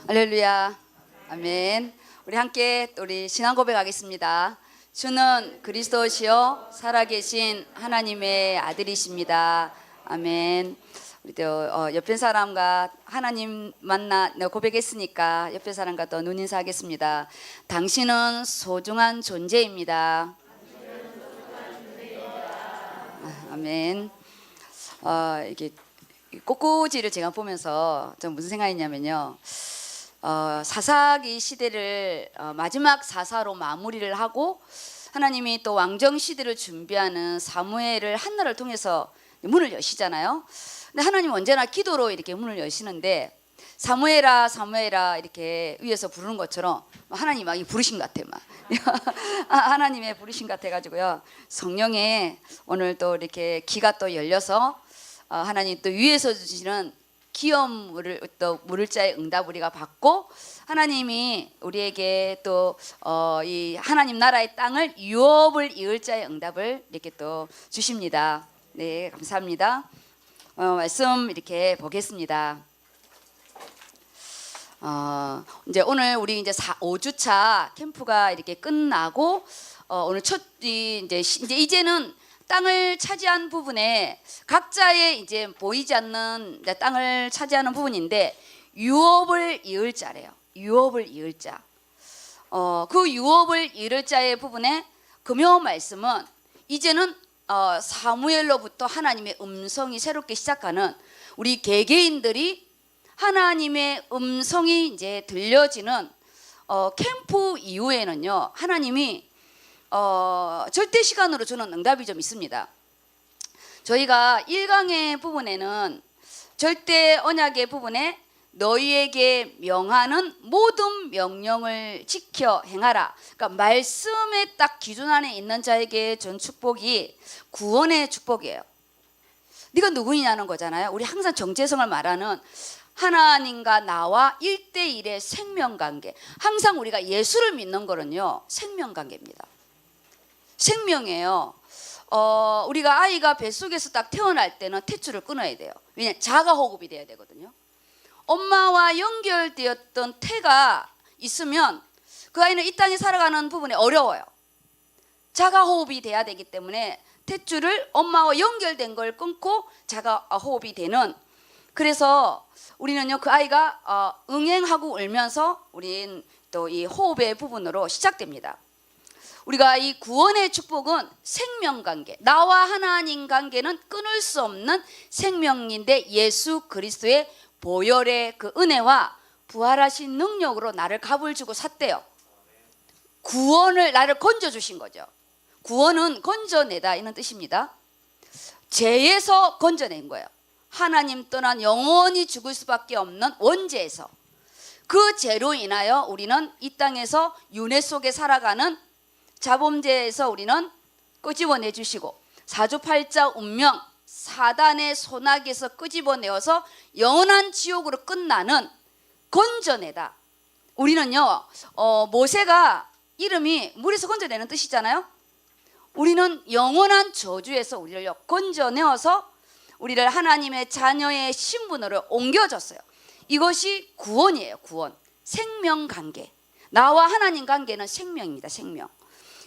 할렐루야. 아멘. 우리 함께 우리 신앙 고백하겠습니다. 주는 그리스도시요 살아계신 하나님의 아들이십니다. 아멘. 우리 또 옆에 사람과 하나님 만나 고백했으니까 옆에 사람과 또 눈인사하겠습니다. 당신은 소중한 존재입니다. 아멘. 이게 꽃꽂이를 제가 보면서 좀 무슨 생각했냐면요. 사사기 시대를 마지막 사사로 마무리를 하고 하나님이 또 왕정 시대를 준비하는 사무엘을 한나를 통해서 문을 여시잖아요. 근데 하나님 언제나 기도로 이렇게 문을 여시는데 사무엘아 사무엘아 이렇게 위에서 부르는 것처럼 하나님 막 부르신 것 같아요. 막 하나님의 부르신 것 같아가지고요. 성령에 오늘 또 이렇게 귀가 또 열려서 하나님 또 위에서 주시는 기업 물을 자의 응답 우리가 받고 하나님이 우리에게 또 이 하나님 나라의 땅을 유업을 이을 자의 응답을 이렇게 또 주십니다. 네, 감사합니다. 말씀 이렇게 보겠습니다. 이제 오늘 우리 이제 5주차 캠프가 이렇게 끝나고 오늘 첫 이제는 땅을 차지한 부분에 각자의 이제 보이지 않는 땅을 차지하는 부분인데 유업을 이을 자래요. 유업을 이을 자. 그 유업을 이을 자의 부분에 금요 말씀은 이제는 사무엘로부터 하나님의 음성이 새롭게 시작하는 우리 개개인들이 하나님의 음성이 이제 들려지는 캠프 이후에는요. 하나님이 절대 시간으로 주는 응답이 좀 있습니다. 저희가 1강의 부분에는 절대 언약의 부분에 너희에게 명하는 모든 명령을 지켜 행하라. 그러니까 말씀의 딱 기준 안에 있는 자에게 전 축복이 구원의 축복이에요. 네가 누구냐는 거잖아요. 우리 항상 정체성을 말하는 하나님과 나와 1대1의 생명관계. 항상 우리가 예수를 믿는 거는요 생명관계입니다. 생명이에요. 우리가 아이가 뱃속에서 딱 태어날 때는 탯줄을 끊어야 돼요. 왜냐하면 자가호흡이 돼야 되거든요. 엄마와 연결되었던 태가 있으면 그 아이는 이 땅에 살아가는 부분이 어려워요. 자가호흡이 돼야 되기 때문에 탯줄을 엄마와 연결된 걸 끊고 자가호흡이 되는, 그래서 우리는요 그 아이가 응행하고 울면서 우린 또 이 호흡의 부분으로 시작됩니다. 우리가 이 구원의 축복은 생명관계, 나와 하나님 관계는 끊을 수 없는 생명인데 예수 그리스도의 보혈의 그 은혜와 부활하신 능력으로 나를 값을 주고 샀대요. 구원을 나를 건져주신 거죠. 구원은 건져내다 이런 뜻입니다. 죄에서 건져낸 거예요. 하나님 떠난 영원히 죽을 수밖에 없는 원죄에서, 그 죄로 인하여 우리는 이 땅에서 윤회 속에 살아가는 자범죄에서 우리는 끄집어내 주시고 사주팔자 운명 사단의 소나기에서 끄집어내어서 영원한 지옥으로 끝나는 건져내다. 우리는요 모세가 이름이 물에서 건져내는 뜻이잖아요. 우리는 영원한 저주에서 우리를 건져내어서 우리를 하나님의 자녀의 신분으로 옮겨줬어요. 이것이 구원이에요. 구원, 생명관계. 나와 하나님 관계는 생명입니다. 생명.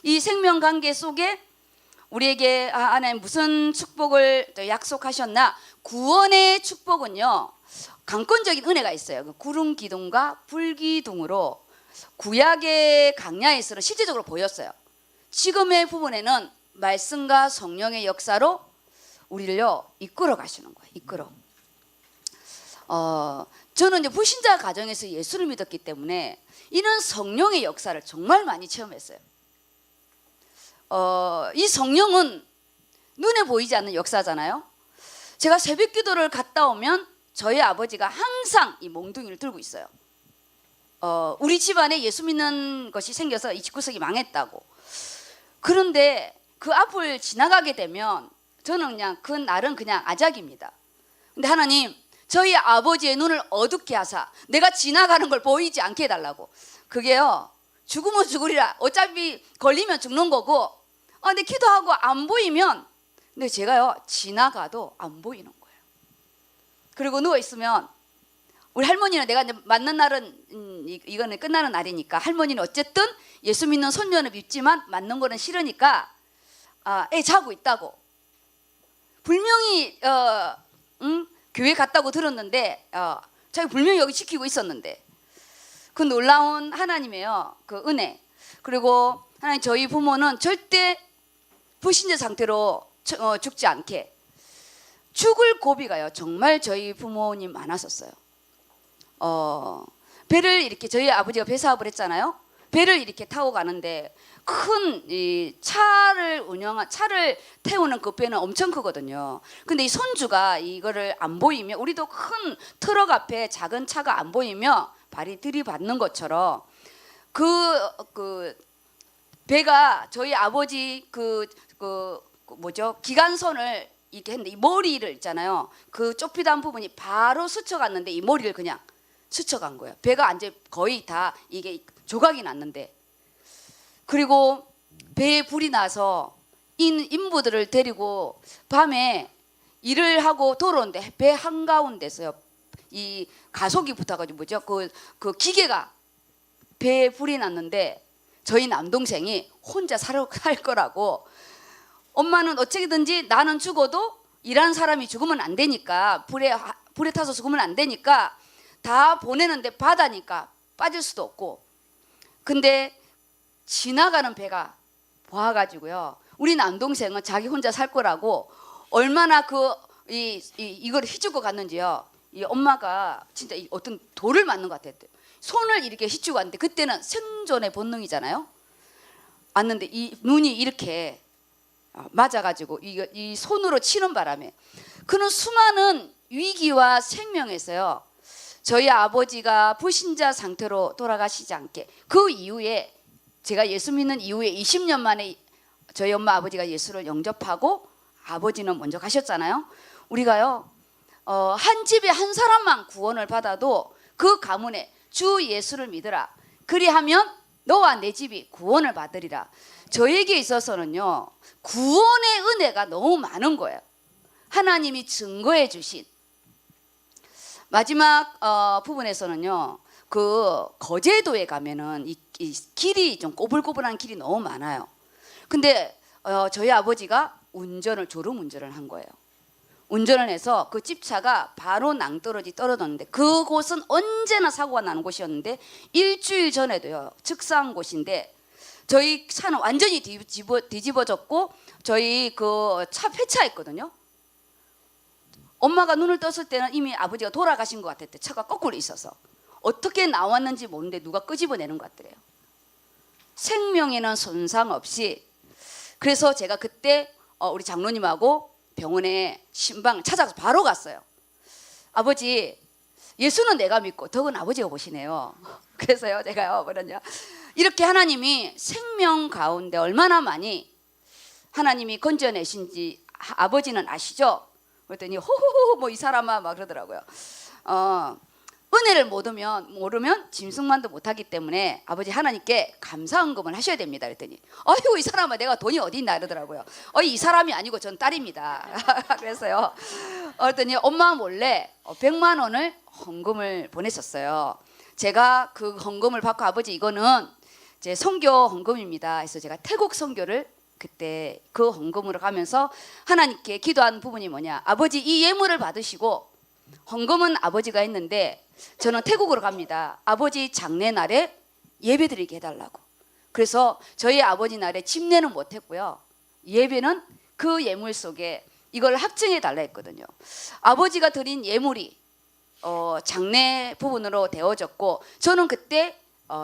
이 생명관계 속에 우리에게 하나님 무슨 축복을 약속하셨나? 구원의 축복은요 강권적인 은혜가 있어요. 그 구름 기둥과 불 기둥으로 구약의 강야에서는 실제적으로 보였어요. 지금의 부분에는 말씀과 성령의 역사로 우리를요 이끌어 가시는 거예요. 이끌어. 저는 이제 불신자 가정에서 예수를 믿었기 때문에 이런 성령의 역사를 정말 많이 체험했어요. 이 성령은 눈에 보이지 않는 역사잖아요. 제가 새벽 기도를 갔다 오면 저희 아버지가 항상 이 몽둥이를 들고 있어요. 우리 집안에 예수 믿는 것이 생겨서 이 집구석이 망했다고. 그런데 그 앞을 지나가게 되면 저는 그냥 그 날은 그냥 아작입니다. 근데 하나님 저희 아버지의 눈을 어둡게 하사 내가 지나가는 걸 보이지 않게 해달라고. 그게요 죽으면 죽으리라, 어차피 걸리면 죽는 거고, 근데 기도하고 안 보이면, 근데 제가요 지나가도 안 보이는 거예요. 그리고 누워있으면 우리 할머니는 내가 이제 맞는 날은 이거는 끝나는 날이니까 할머니는 어쨌든 예수 믿는 손녀는 믿지만 맞는 거는 싫으니까 애 자고 있다고 분명히 교회 갔다고 들었는데 자기 분명히 여기 지키고 있었는데 그 놀라운 하나님이에요. 그 은혜. 그리고 하나님 저희 부모는 절대 불신자 상태로 죽지 않게 죽을 고비가요. 정말 저희 부모님 많았었어요. 배를 이렇게 저희 아버지가 배 사업을 했잖아요. 배를 이렇게 타고 가는데 큰 이 차를 태우는 그 배는 엄청 크거든요. 근데 이 손주가 이거를 안 보이면 우리도 큰 트럭 앞에 작은 차가 안 보이면 발이 들이받는 것처럼 그 배가 저희 아버지 그 뭐죠 기관선을 이렇게 했는데 이 머리를 있잖아요. 그 좁히던 부분이 바로 스쳐갔는데 이 머리를 그냥 스쳐간 거예요. 배가 이제 거의 다 이게 조각이 났는데 그리고 배에 불이 나서 인부들을 데리고 밤에 일을 하고 돌아오는데 배 한가운데서요. 이 가속이 붙어가지고 뭐죠? 그 기계가 배에 불이 났는데 저희 남동생이 혼자 살 거라고 엄마는 어떻게든지 나는 죽어도 일하는 사람이 죽으면 안 되니까 불에 타서 죽으면 안 되니까 다 보내는데 바다니까 빠질 수도 없고 근데 지나가는 배가 와가지고요. 우리 남동생은 자기 혼자 살 거라고 얼마나 이걸 휘주고 갔는지요. 이 엄마가 진짜 어떤 돌을 맞는 것 같았대요. 손을 이렇게 휘주고 왔는데 그때는 생존의 본능이잖아요. 왔는데 이 눈이 이렇게 맞아가지고 이 손으로 치는 바람에 그는 수많은 위기와 생명에서요. 저희 아버지가 불신자 상태로 돌아가시지 않게 그 이후에 제가 예수 믿는 이후에 20년 만에 저희 엄마 아버지가 예수를 영접하고 아버지는 먼저 가셨잖아요. 우리가요 한 집에 한 사람만 구원을 받아도 그 가문에 주 예수를 믿으라 그리하면 너와 내 집이 구원을 받으리라. 저에게 있어서는요 구원의 은혜가 너무 많은 거예요. 하나님이 증거해 주신 마지막 부분에서는요 그 거제도에 가면은 이 길이 좀 꼬불꼬불한 길이 너무 많아요. 근데 저희 아버지가 졸음 운전을 한 거예요. 운전을 해서 그 집차가 바로 낭떠러지 떨어졌는데 그곳은 언제나 사고가 나는 곳이었는데 일주일 전에도요 즉사한 곳인데 저희 차는 완전히 뒤집어졌고 저희 그 차 폐차했거든요. 엄마가 눈을 떴을 때는 이미 아버지가 돌아가신 것 같았대. 차가 거꾸로 있어서 어떻게 나왔는지 모르는데 누가 끄집어내는 것 같더래요. 생명에는 손상 없이. 그래서 제가 그때 우리 장로님하고 병원에 신방 찾아서 바로 갔어요. 아버지 예수는 내가 믿고 덕은 아버지가 보시네요. 그래서요 제가요 뭐랬냐 이렇게 하나님이 생명 가운데 얼마나 많이 하나님이 건져내신지 아버지는 아시죠? 그랬더니 호호호 뭐 이 사람아 막 그러더라고요. 은혜를 모르면 짐승만도 못하기 때문에 아버지 하나님께 감사헌금을 하셔야 됩니다. 그랬더니 아이고 이 사람아 내가 돈이 어디 있나 이러더라고요. 이 사람이 아니고 전 딸입니다. 그래서요. 그랬더니 엄마 몰래 100만 원을 헌금을 보냈었어요. 제가 그 헌금을 받고 아버지 이거는 제 선교 헌금입니다. 그래서 제가 태국 선교를 그때 그 헌금으로 가면서 하나님께 기도한 부분이 뭐냐 아버지 이 예물을 받으시고 헌금은 아버지가 했는데 저는 태국으로 갑니다. 아버지 장례날에 예배드리게 해달라고. 그래서 저희 아버지 날에 집례는 못했고요. 예배는 그 예물 속에 이걸 합증해 달라 했거든요. 아버지가 드린 예물이 장례 부분으로 되어졌고 저는 그때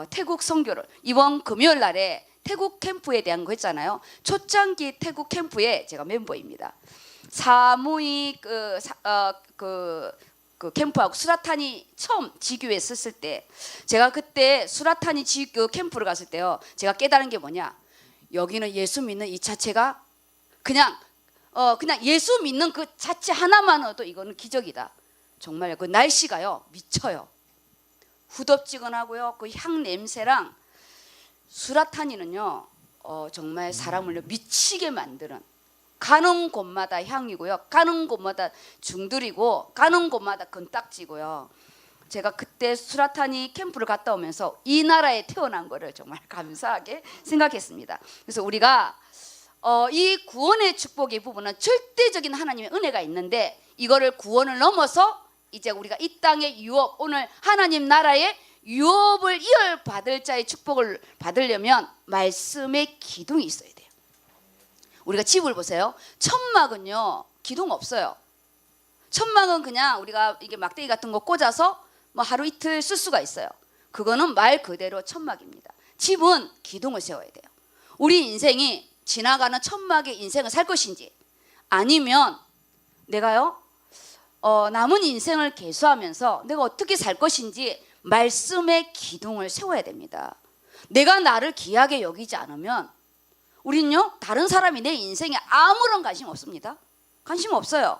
태국 선교를 이번 금요일 날에 태국 캠프에 대한 거 했잖아요. 초창기 태국 캠프에 제가 멤버입니다. 사무이 그 캠프하고 수라타니 처음 지교에 썼을 때 제가 그때 수라타니 지교 캠프를 갔을 때요. 제가 깨달은 게 뭐냐? 여기는 예수 믿는 이 자체가 그냥 예수 믿는 그 자체 하나만으로도 이거는 기적이다. 정말 그 날씨가요 미쳐요. 후덥지근하고요. 그 향 냄새랑 수라타니는요 정말 사람을 미치게 만드는 가는 곳마다 향이고요. 가는 곳마다 중들이고 가는 곳마다 건딱지고요. 제가 그때 수라타니 캠프를 갔다 오면서 이 나라에 태어난 거를 정말 감사하게 생각했습니다. 그래서 우리가 이 구원의 축복의 부분은 절대적인 하나님의 은혜가 있는데, 이거를 구원을 넘어서 이제 우리가 이 땅의 유업, 오늘 하나님 나라의 유업을 이어받을 자의 축복을 받으려면 말씀의 기둥이 있어야 돼요. 우리가 집을 보세요. 천막은요 기둥 없어요. 천막은 그냥 우리가 이게 막대기 같은 거 꽂아서 뭐 하루 이틀 쓸 수가 있어요. 그거는 말 그대로 천막입니다. 집은 기둥을 세워야 돼요. 우리 인생이 지나가는 천막의 인생을 살 것인지, 아니면 내가요 남은 인생을 계수하면서 내가 어떻게 살 것인지 말씀의 기둥을 세워야 됩니다. 내가 나를 귀하게 여기지 않으면 우리는요 다른 사람이 내 인생에 아무런 관심 없습니다. 관심 없어요.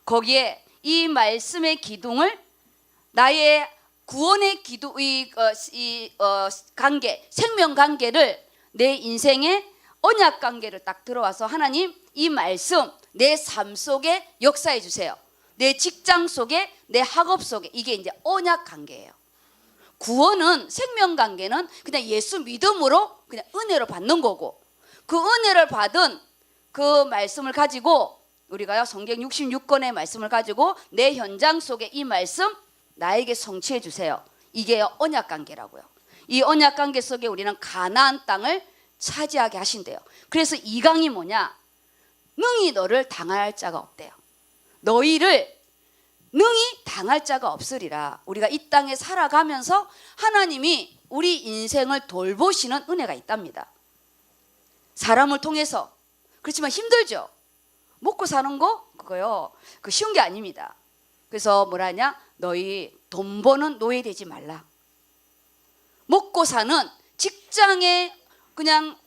거기에 이 말씀의 기둥을, 나의 구원의 기둥, 관계, 생명 관계를 내 인생의 언약 관계를 딱 들어와서, 하나님 이 말씀 내 삶 속에 역사해 주세요. 내 직장 속에, 내 학업 속에. 이게 이제 언약 관계예요. 구원은, 생명 관계는 그냥 예수 믿음으로 그냥 은혜로 받는 거고, 그 은혜를 받은 그 말씀을 가지고 우리가요 성경 66권의 말씀을 가지고 내 현장 속에 이 말씀 나에게 성취해 주세요. 이게 언약 관계라고요. 이 언약 관계 속에 우리는 가나안 땅을 차지하게 하신대요. 그래서 이 강이 뭐냐? 능히 너를 당할 자가 없대요. 너희를 능히 당할 자가 없으리라. 우리가 이 땅에 살아가면서 하나님이 우리 인생을 돌보시는 은혜가 있답니다. 사람을 통해서. 그렇지만 힘들죠. 먹고 사는 거 그거요 그 쉬운 게 아닙니다. 그래서 뭐라냐? 너희 돈 버는 노예 되지 말라. 먹고 사는 직장에 그냥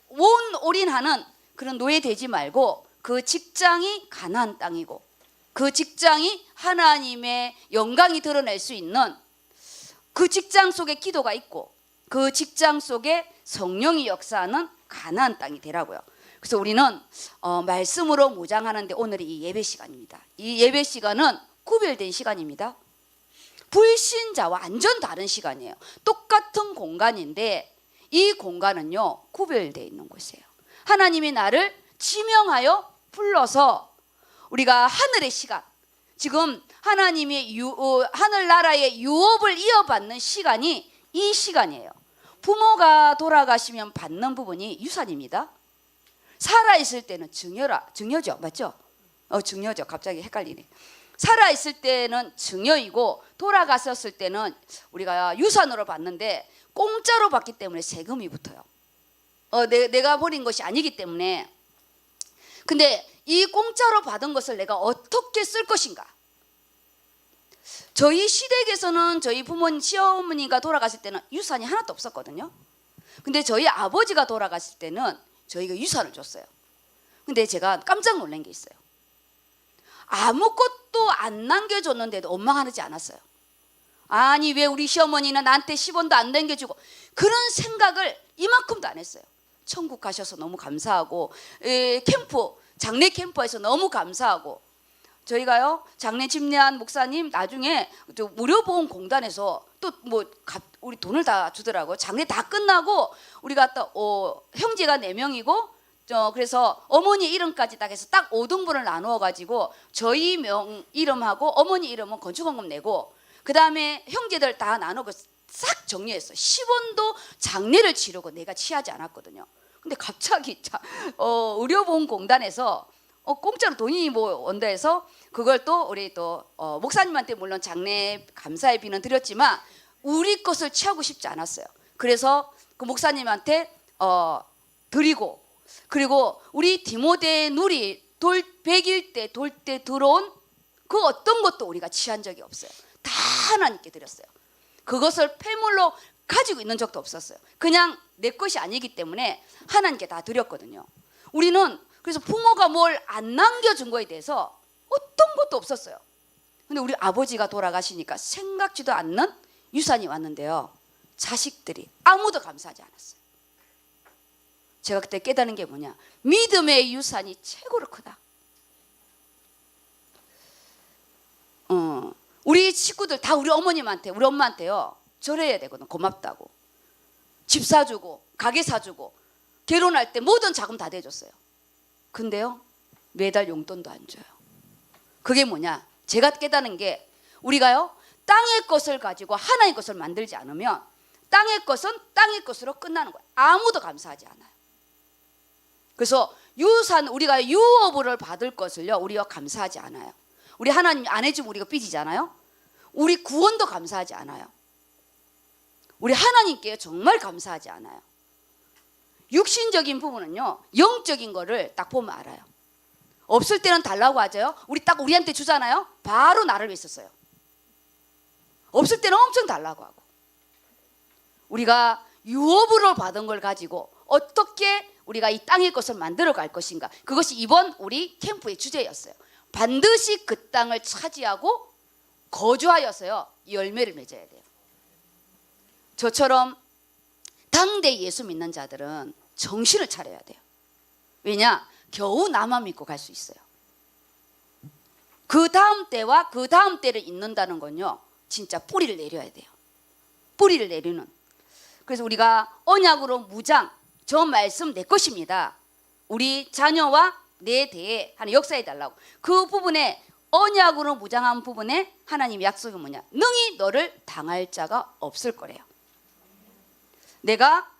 올인하는 그런 노예 되지 말고, 그 직장이 가나안 땅이고 그 직장이 하나님의 영광이 드러낼 수 있는, 그 직장 속에 기도가 있고 그 직장 속에 성령이 역사하는 가나안 땅이 되라고요. 그래서 우리는 말씀으로 무장하는데 오늘이 이 예배 시간입니다. 이 예배 시간은 구별된 시간입니다. 불신자와 완전 다른 시간이에요. 똑같은 공간인데 이 공간은요 구별되어 있는 곳이에요. 하나님이 나를 지명하여 불러서 우리가 하늘의 시간, 지금 하나님의 하늘나라의 유업을 이어받는 시간이 이 시간이에요. 부모가 돌아가시면 받는 부분이 유산입니다. 살아있을 때는 증여죠. 맞죠? 증여죠. 갑자기 헷갈리네. 살아있을 때는 증여이고 돌아갔었을 때는 우리가 유산으로 받는데 공짜로 받기 때문에 세금이 붙어요. 내가 버린 것이 아니기 때문에. 근데 이 공짜로 받은 것을 내가 어떻게 쓸 것인가? 저희 시댁에서는 저희 부모님, 시어머니가 돌아가실 때는 유산이 하나도 없었거든요. 근데 저희 아버지가 돌아갔을 때는 저희가 유산을 줬어요. 근데 제가 깜짝 놀란 게 있어요. 아무것도 안 남겨줬는데도 원망하지 않았어요. 아니 왜 우리 시어머니는 나한테 10원도 안 남겨주고, 그런 생각을 이만큼도 안 했어요. 천국 가셔서 너무 감사하고, 장례 캠프에서 너무 감사하고, 저희가요 장례 집례한 목사님 나중에 무료보험 공단에서 또 뭐 우리 돈을 다 주더라고요. 장례 다 끝나고 우리가 또 형제가 4명이고 그래서 어머니 이름까지 딱 해서 딱 5등분을 나누어 가지고 저희 명 이름하고 어머니 이름은 건축원금 내고, 그 다음에 형제들 다 나누고 싹 정리했어. 10원도 장례를 치르고 내가 취하지 않았거든요. 근데 갑자기 의료보험 공단에서 공짜로 돈이 뭐 온다 해서 그걸 또 우리 또 목사님한테 물론 장례 감사의 비는 드렸지만 우리 것을 취하고 싶지 않았어요. 그래서 그 목사님한테 드리고, 그리고 우리 디모데 누리 100일 때 돌 때 들어온 그 어떤 것도 우리가 취한 적이 없어요. 다 하나님께 드렸어요. 그것을 폐물로 가지고 있는 적도 없었어요. 그냥 내 것이 아니기 때문에 하나님께 다 드렸거든요. 우리는 그래서 부모가 뭘 안 남겨준 거에 대해서 어떤 것도 없었어요. 근데 우리 아버지가 돌아가시니까 생각지도 않는 유산이 왔는데요, 자식들이 아무도 감사하지 않았어요. 제가 그때 깨달은 게 뭐냐, 믿음의 유산이 최고로 크다. 우리 식구들 다 우리 어머님한테, 우리 엄마한테요 절해야 되거든. 고맙다고. 집 사주고 가게 사주고 결혼할 때 모든 자금 다 대줬어요. 근데요 매달 용돈도 안 줘요. 그게 뭐냐? 제가 깨닫는 게 우리가요 땅의 것을 가지고 하나의 것을 만들지 않으면 땅의 것은 땅의 것으로 끝나는 거예요. 아무도 감사하지 않아요. 그래서 유산, 우리가 유업을 받을 것을요 우리가 감사하지 않아요. 우리 하나님이 안 해주면 우리가 삐지잖아요. 우리 구원도 감사하지 않아요. 우리 하나님께 정말 감사하지 않아요. 육신적인 부분은요 영적인 거를 딱 보면 알아요. 없을 때는 달라고 하죠. 우리 딱 우리한테 주잖아요. 바로 나를 위해서 써요. 없을 때는 엄청 달라고 하고. 우리가 유업으로 받은 걸 가지고 어떻게 우리가 이 땅의 것을 만들어 갈 것인가. 그것이 이번 우리 캠프의 주제였어요. 반드시 그 땅을 차지하고 거주하여서요 열매를 맺어야 돼요. 저처럼 당대 예수 믿는 자들은 정신을 차려야 돼요. 왜냐? 겨우 나만 믿고 갈 수 있어요. 그 다음 때와 그 다음 때를 잇는다는 건요 진짜 뿌리를 내려야 돼요. 뿌리를 내리는. 그래서 우리가 언약으로 무장, 저 말씀 내 것입니다. 우리 자녀와 내 대에 하는 역사해 달라고. 그 부분에 언약으로 무장한 부분에 하나님 약속이 뭐냐? 능히 너를 당할 자가 없을 거래요. 내가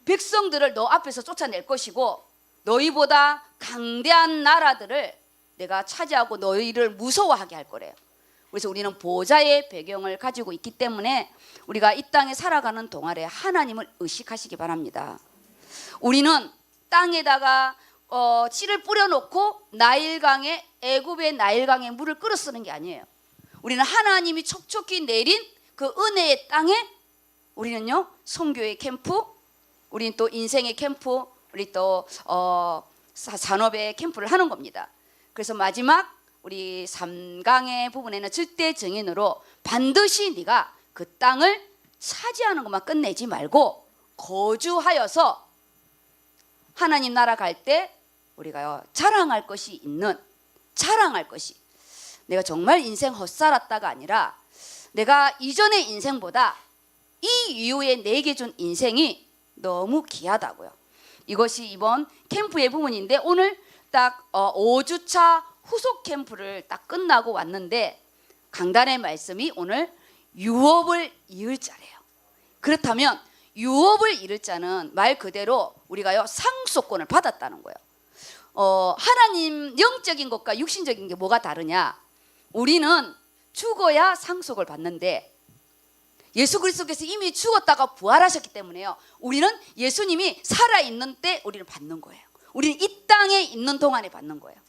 백성들을 너 앞에서 쫓아낼 것이고 너희보다 강대한 나라들을 내가 차지하고 너희를 무서워하게 할 거래요. 그래서 우리는 보좌의 배경을 가지고 있기 때문에 우리가 이 땅에 살아가는 동안에 하나님을 의식하시기 바랍니다. 우리는 땅에다가 씨를 뿌려놓고 나일강에, 애굽의 나일강에 물을 끌어 쓰는 게 아니에요. 우리는 하나님이 촉촉히 내린 그 은혜의 땅에 우리는요 선교의 캠프, 우리는 또 인생의 캠프, 우리 또 산업의 캠프를 하는 겁니다. 그래서 마지막 우리 3강의 부분에는 절대 증인으로 반드시 네가 그 땅을 차지하는 것만 끝내지 말고 거주하여서 하나님 나라 갈 때 우리가요 자랑할 것이 있는, 자랑할 것이, 내가 정말 인생 헛살았다가 아니라 내가 이전의 인생보다 이 이후에 내게 준 인생이 너무 귀하다고요. 이것이 이번 캠프의 부분인데 오늘 딱 5주차 후속 캠프를 딱 끝나고 왔는데 강단의 말씀이 오늘 유업을 이을 자래요. 그렇다면 유업을 이룰 자는 말 그대로 우리가요 상속권을 받았다는 거예요. 하나님 영적인 것과 육신적인 게 뭐가 다르냐? 우리는 죽어야 상속을 받는데 예수 그리스도께서 이미 죽었다가 부활하셨기 때문에요. 우리는 예수님이 살아있는 때 우리는 받는 거예요. 우리는 이 땅에 있는 동안에 받는 거예요.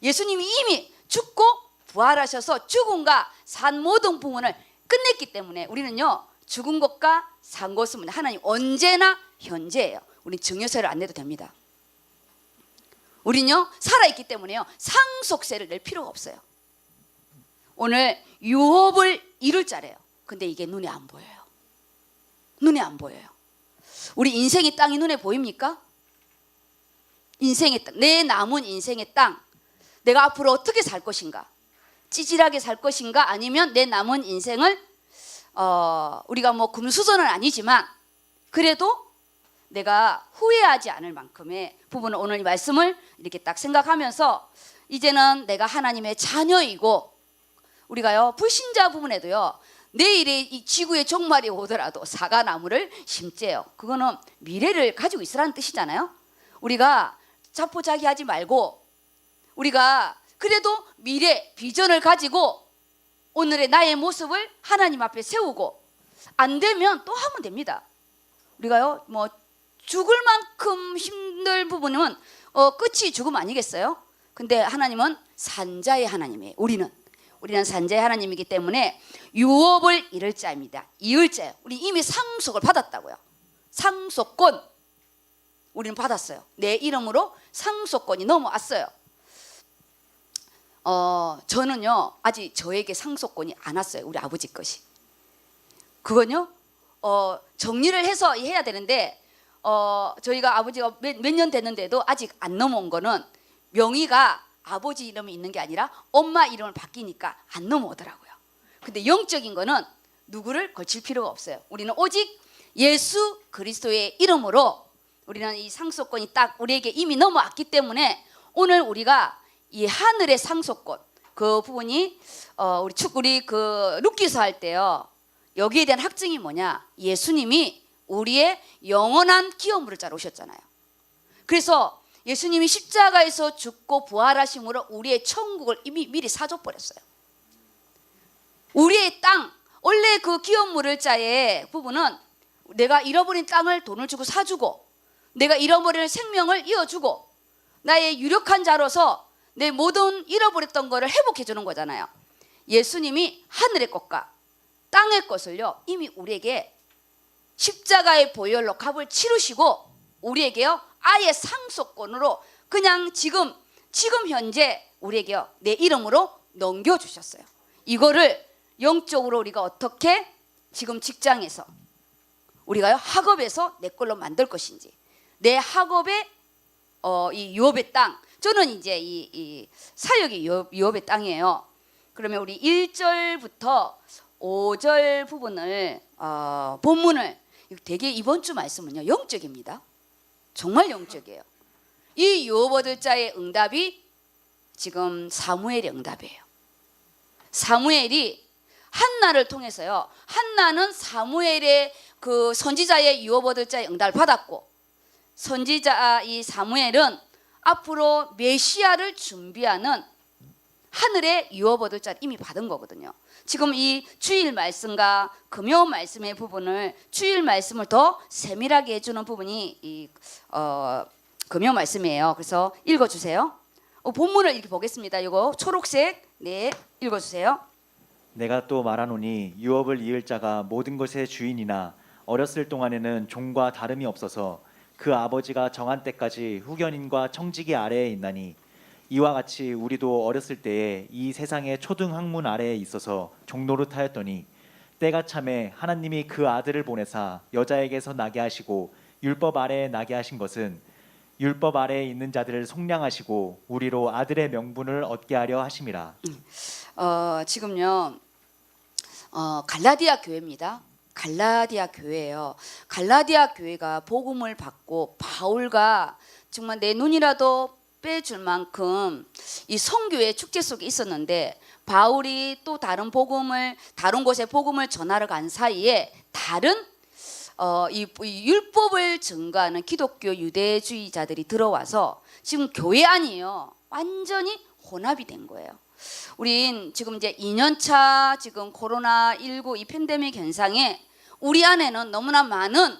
예수님이 이미 죽고 부활하셔서 죽음과 산 모든 부분을 끝냈기 때문에 우리는요 죽은 것과 산 것은 하나님 언제나 현재예요. 우리는 증여세를 안 내도 됩니다. 우리는요 살아있기 때문에요 상속세를 낼 필요가 없어요. 오늘 유업을 이룰 자래요. 근데 이게 눈에 안 보여요. 눈에 안 보여요. 우리 인생의 땅이 눈에 보입니까? 인생의 땅, 내 남은 인생의 땅, 내가 앞으로 어떻게 살 것인가? 찌질하게 살 것인가? 아니면 내 남은 인생을 우리가 뭐 금수저는 아니지만 그래도 내가 후회하지 않을 만큼의 부분을 오늘 이 말씀을 이렇게 딱 생각하면서 이제는 내가 하나님의 자녀이고 우리가요 불신자 부분에도요 내일의 이 지구의 종말이 오더라도 사과나무를 심재요. 그거는 미래를 가지고 있으라는 뜻이잖아요. 우리가 자포자기하지 말고 우리가 그래도 미래 비전을 가지고 오늘의 나의 모습을 하나님 앞에 세우고 안 되면 또 하면 됩니다. 우리가요 뭐 죽을 만큼 힘들 부분은 끝이 죽음 아니겠어요? 근데 하나님은 산자의 하나님이에요. 우리는 산자의 하나님이기 때문에 유업을 이룰 자입니다. 이을 자예요. 우리 이미 상속을 받았다고요. 상속권 우리는 받았어요. 내 이름으로 상속권이 넘어왔어요. 저는요 아직 저에게 상속권이 안 왔어요. 우리 아버지 것이. 그건요 정리를 해서 해야 되는데 저희가 아버지가 몇 년 됐는데도 아직 안 넘어온 거는 명의가 아버지 이름이 있는 게 아니라 엄마 이름을 바뀌니까 안 넘어오더라고요. 근데 영적인 거는 누구를 걸칠 필요가 없어요. 우리는 오직 예수 그리스도의 이름으로 우리는 이 상속권이 딱 우리에게 이미 넘어왔기 때문에 오늘 우리가 이 하늘의 상속권 그 부분이 우리 그 룻기서 할 때요. 여기에 대한 학증이 뭐냐? 예수님이 우리의 영원한 기업물을 짜러 오셨잖아요. 그래서 예수님이 십자가에서 죽고 부활하심으로 우리의 천국을 이미 미리 사줘버렸어요. 우리의 땅, 원래 그 기업물을 자의 부분은 내가 잃어버린 땅을 돈을 주고 사주고 내가 잃어버린 생명을 이어주고 나의 유력한 자로서 내 모든 잃어버렸던 거를 회복해 주는 거잖아요. 예수님이 하늘의 것과 땅의 것을요 이미 우리에게 십자가의 보혈로 값을 치르시고 우리에게요 아예 상속권으로 그냥 지금 현재 우리에게요 내 이름으로 넘겨주셨어요. 이거를 영적으로 우리가 어떻게 지금 직장에서 우리가요 학업에서 내 걸로 만들 것인지 내 학업의 이 유업의 땅 저는 이제 이 사역이 유업의 땅이에요. 그러면 우리 1절부터 5절 부분을 본문을 되게 이번 주 말씀은요 영적입니다. 정말 영적이에요. 이 유업 얻을 자의 응답이 지금 사무엘의 응답이에요. 사무엘이 한나를 통해서요. 한나는 사무엘의 그 선지자의 유업 얻을 자의 응답을 받았고 선지자 이 사무엘은 앞으로 메시아를 준비하는 하늘의 유업 얻을 자를 이미 받은 거거든요. 지금 이 주일 말씀과 금요 말씀의 부분을 주일 말씀을 더 세밀하게 해주는 부분이 이 금요 말씀이에요. 그래서 읽어주세요. 본문을 이렇게 보겠습니다. 이거 초록색 네 읽어주세요. 내가 또 말하노니 유업을 이을 자가 모든 것의 주인이나 어렸을 동안에는 종과 다름이 없어서 그 아버지가 정한 때까지 후견인과 청지기 아래에 있나니 이와 같이 우리도 어렸을 때에 이 세상의 초등 학문 아래에 있어서 종노릇하였더니 때가 참에 하나님이 그 아들을 보내사 여자에게서 나게 하시고 율법 아래에 나게 하신 것은 율법 아래에 있는 자들을 속량하시고 우리로 아들의 명분을 얻게 하려 하심이라. 지금요 갈라디아 교회입니다. 갈라디아 교회예요. 갈라디아 교회가 복음을 받고 바울과 정말 내 눈이라도 빼줄 만큼 이 선교의 축제 속에 있었는데 바울이 또 다른 곳에 복음을 전하러 간 사이에 다른 이 율법을 증거하는 기독교 유대주의자들이 들어와서 지금 교회 안이에요. 완전히 혼합이 된 거예요. 우린 지금 이제 2년차 지금 코로나19 이 팬데믹 현상에 우리 안에는 너무나 많은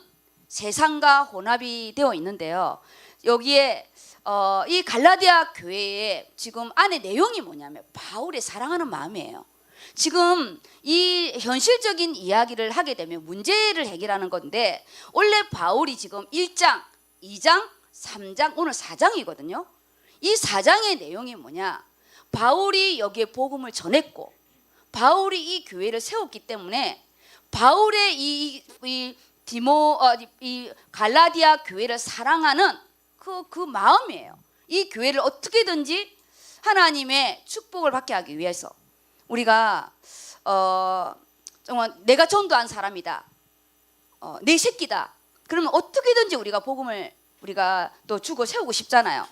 세상과 혼합이 되어 있는데요. 여기에 이 갈라디아 교회의 지금 안에 내용이 뭐냐면 바울의 사랑하는 마음이에요. 지금 이 현실적인 이야기를 하게 되면 문제를 해결하는 건데 원래 바울이 지금 1장, 2장, 3장, 오늘 4장이거든요. 이 4장의 내용이 뭐냐? 바울이 여기에 복음을 전했고 바울이 이 교회를 세웠기 때문에 바울의 이 갈라디아 교회를 사랑하는 그 마음이에요. 이 교회를 어떻게든지 하나님의 축복을 받게 하기 위해서 우리가 정말 내가 전도한 사람이다. 내 새끼다. 그러면 어떻게든지 우리가 복음을 우리가 또 주고 세우고 싶잖아요.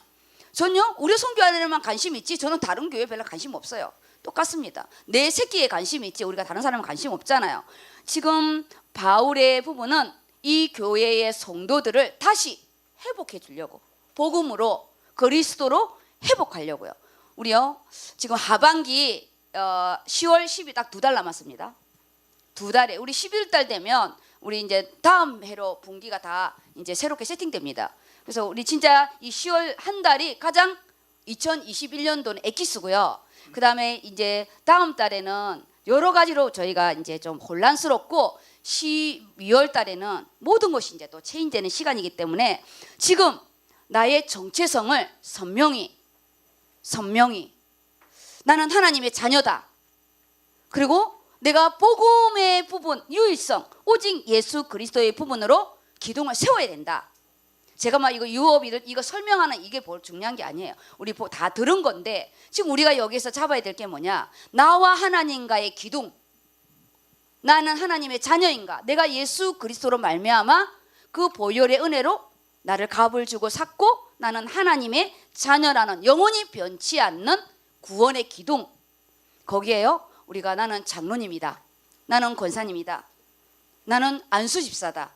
전요 우리 선교하려면 관심 있지 저는 다른 교회 별로 관심 없어요. 똑같습니다. 내 새끼에 관심이 있지 우리가 다른 사람은 관심 없잖아요. 지금 바울의 부분은 이 교회의 성도들을 다시 회복해 주려고 복음으로 그리스도로 회복하려고요. 우리요 지금 하반기 10월 10일 딱 2달 남았습니다. 2달에 우리 11달 되면 우리 이제 다음 해로 분기가 다 이제 새롭게 세팅됩니다. 그래서 우리 진짜 이 10월 한 달이 가장 2021년도는 엑기스고요. 그 다음에 이제 다음 달에는 여러 가지로 저희가 이제 좀 혼란스럽고 12월 달에는 모든 것이 이제 또 체인되는 시간이기 때문에 지금 나의 정체성을 선명히 나는 하나님의 자녀다. 그리고 내가 복음의 부분, 유일성, 오직 예수 그리스도의 부분으로 기둥을 세워야 된다. 제가 막 이거 유업 이거 설명하는 이게 뭘 중요한 게 아니에요. 우리 다 들은 건데 지금 우리가 여기서 잡아야 될 게 뭐냐? 나와 하나님과의 기둥. 나는 하나님의 자녀인가? 내가 예수 그리스도로 말미암아 그 보혈의 은혜로 나를 값을 주고 샀고 나는 하나님의 자녀라는 영원히 변치 않는 구원의 기둥. 거기에요. 우리가 나는 장로님이다. 나는 권사님이다. 나는 안수집사다.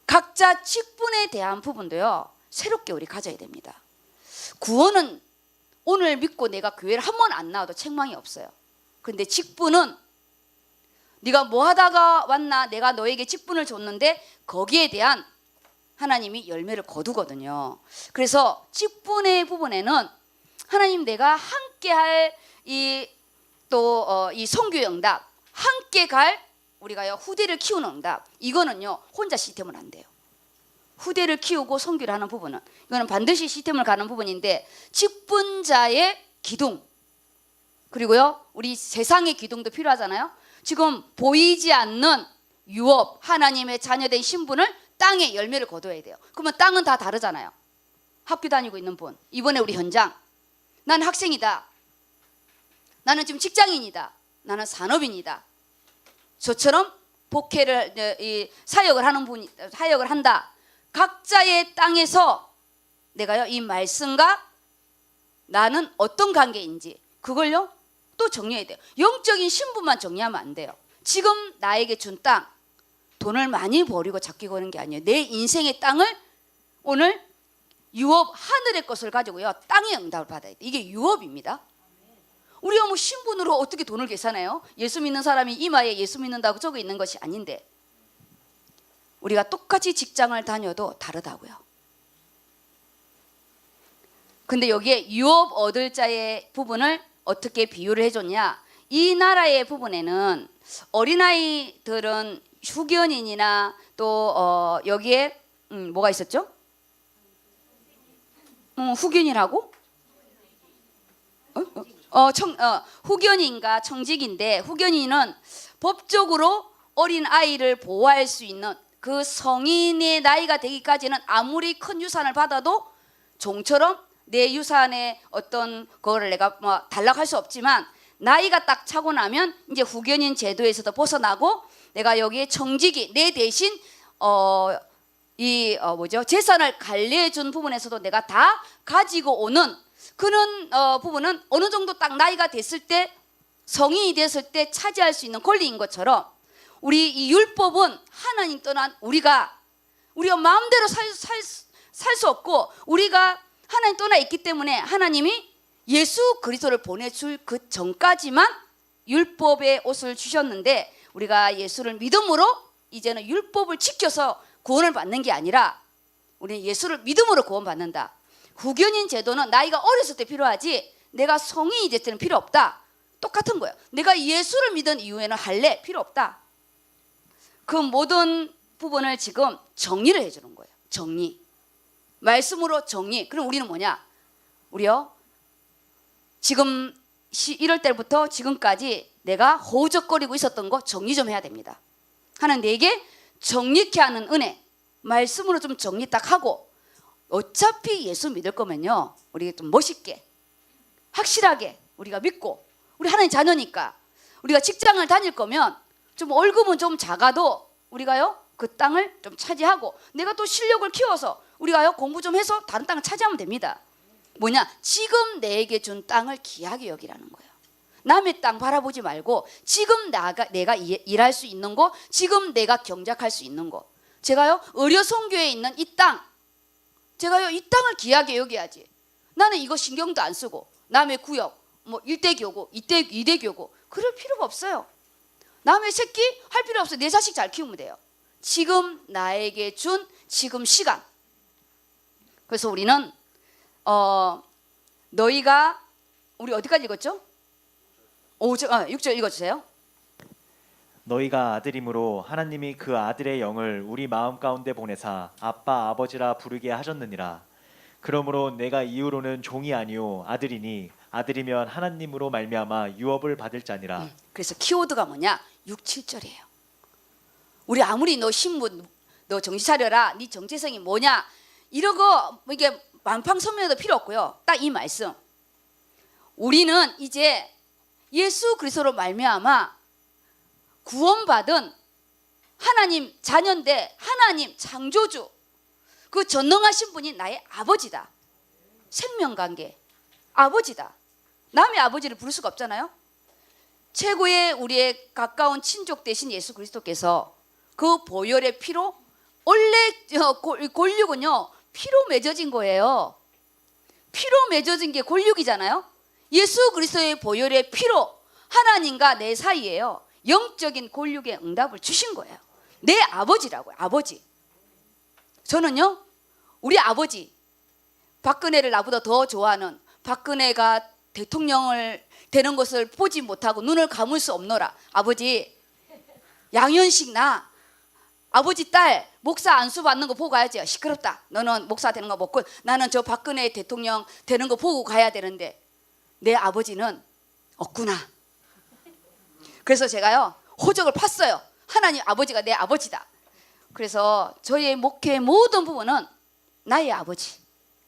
각자 직분에 대한 부분도요. 새롭게 우리 가져야 됩니다. 구원은 오늘 믿고 내가 교회를 한 번 안 나와도 책망이 없어요. 근데 직분은 네가 뭐 하다가 왔나? 내가 너에게 직분을 줬는데 거기에 대한 하나님이 열매를 거두거든요. 그래서 직분의 부분에는 하나님 내가 함께 할 이 선교 응답, 함께 갈 우리가요 후대를 키우는 응답, 이거는요 혼자 시스템은 안 돼요. 후대를 키우고 선교를 하는 부분은 이거는 반드시 시스템을 가는 부분인데 직분자의 기둥 그리고요 우리 세상의 기둥도 필요하잖아요. 지금 보이지 않는 유업 하나님의 자녀된 신분을 땅에 열매를 거둬야 돼요. 그러면 땅은 다 다르잖아요. 학교 다니고 있는 분, 이번에 우리 현장, 나는 학생이다. 나는 지금 직장인이다. 나는 산업인이다. 저처럼 복회를 사역을 하는 분이 사역을 한다. 각자의 땅에서 내가요 이 말씀과 나는 어떤 관계인지 그걸요 또 정리해야 돼요. 영적인 신분만 정리하면 안 돼요. 지금 나에게 준 땅, 돈을 많이 버리고 작게 거는 게 아니에요. 내 인생의 땅을 오늘 유업 하늘의 것을 가지고요 땅의 응답을 받아야 돼. 이게 유업입니다. 우리가 뭐 신분으로 어떻게 돈을 계산해요? 예수 믿는 사람이 이마에 예수 믿는다고 적어 있는 것이 아닌데 우리가 똑같이 직장을 다녀도 다르다고요. 근데 여기에 유업 얻을 자의 부분을 어떻게 비유를 해줬냐? 이 나라의 부분에는 어린아이들은 후견인이나 또 여기에 뭐가 있었죠? 후견이라고? 후견인과 청직인데 후견인은 법적으로 어린 아이를 보호할 수 있는 그 성인의 나이가 되기까지는 아무리 큰 유산을 받아도 종처럼 내 유산의 어떤 거를 내가 뭐 단락할 수 없지만 나이가 딱 차고 나면 이제 후견인 제도에서도 벗어나고 내가 여기에 청직이 내 대신 재산을 관리해 준 부분에서도 내가 다 가지고 오는 그런 부분은 어느 정도 딱 나이가 됐을 때 성인이 됐을 때 차지할 수 있는 권리인 것처럼 우리 이 율법은 하나님 떠난 우리가 마음대로 살 수 없고 우리가 하나님 떠나 있기 때문에 하나님이 예수 그리스도를 보내줄 그 전까지만 율법의 옷을 주셨는데 우리가 예수를 믿음으로 이제는 율법을 지켜서 구원을 받는 게 아니라 우리는 예수를 믿음으로 구원받는다. 후견인 제도는 나이가 어렸을 때 필요하지 내가 성인이 됐을 때는 필요 없다. 똑같은 거예요. 내가 예수를 믿은 이후에는 할래 필요 없다. 그 모든 부분을 지금 정리를 해주는 거예요. 정리. 말씀으로 정리. 그럼 우리는 뭐냐? 우리요 지금 1월 달부터 지금까지 내가 허우적거리고 있었던 거 정리 좀 해야 됩니다. 하나님 내게 정리케 하는 은혜 말씀으로 좀 정리 딱 하고 어차피 예수 믿을 거면요 우리 좀 멋있게 확실하게 우리가 믿고 우리 하나님 자녀니까 우리가 직장을 다닐 거면 좀 월급은 좀 작아도 우리가요 그 땅을 좀 차지하고 내가 또 실력을 키워서 우리가요 공부 좀 해서 다른 땅을 차지하면 됩니다. 뭐냐? 지금 내게 준 땅을 귀하게 여기라는 거예요. 남의 땅 바라보지 말고 지금 내가 일할 수 있는 거, 지금 내가 경작할 수 있는 거. 제가요 의료선교에 있는 이 땅, 제가요 이 땅을 귀하게 여겨야지. 나는 이거 신경도 안 쓰고 남의 구역, 뭐 1대 교구, 2대 교구 그럴 필요가 없어요. 남의 새끼 할 필요 없어요. 내 자식 잘 키우면 돼요. 지금 나에게 준 지금 시간. 그래서 우리는 너희가 우리 어디까지 읽었죠? 6절 읽어주세요. 너희가 아들이므로 하나님이 그 아들의 영을 우리 마음 가운데 보내사 아빠 아버지라 부르게 하셨느니라. 그러므로 내가 이후로는 종이 아니요 아들이니 아들이면 하나님으로 말미암아 유업을 받을 자니라. 그래서 키워드가 뭐냐? 6, 7절이에요. 우리 아무리 너 신분 너 정신 차려라 네 정체성이 뭐냐 이러고 뭐 이게 만팡선명해도 필요 없고요. 딱 이 말씀. 우리는 이제 예수 그리스도로 말미암아 구원받은 하나님 자녀인데 하나님 창조주 그 전능하신 분이 나의 아버지다. 생명관계 아버지다. 남의 아버지를 부를 수가 없잖아요. 최고의 우리의 가까운 친족 되신 예수 그리스도께서 그 보혈의 피로 원래 골육은요 피로 맺어진 거예요. 피로 맺어진 게 골육이잖아요. 예수 그리스도의 보혈의 피로 하나님과 내 사이에요 영적인 골육의 응답을 주신 거예요. 내 아버지라고요. 아버지. 저는요 우리 아버지 박근혜를 나보다 더 좋아하는 박근혜가 대통령을 되는 것을 보지 못하고 눈을 감을 수 없노라. 아버지 양현식 나 아버지 딸 목사 안수 받는 거 보고 가야지. 시끄럽다. 너는 목사 되는 거 먹고 나는 저 박근혜 대통령 되는 거 보고 가야 되는데 내 아버지는 없구나. 그래서 제가요 호적을 팠어요. 하나님 아버지가 내 아버지다. 그래서 저희의 목회의 모든 부분은 나의 아버지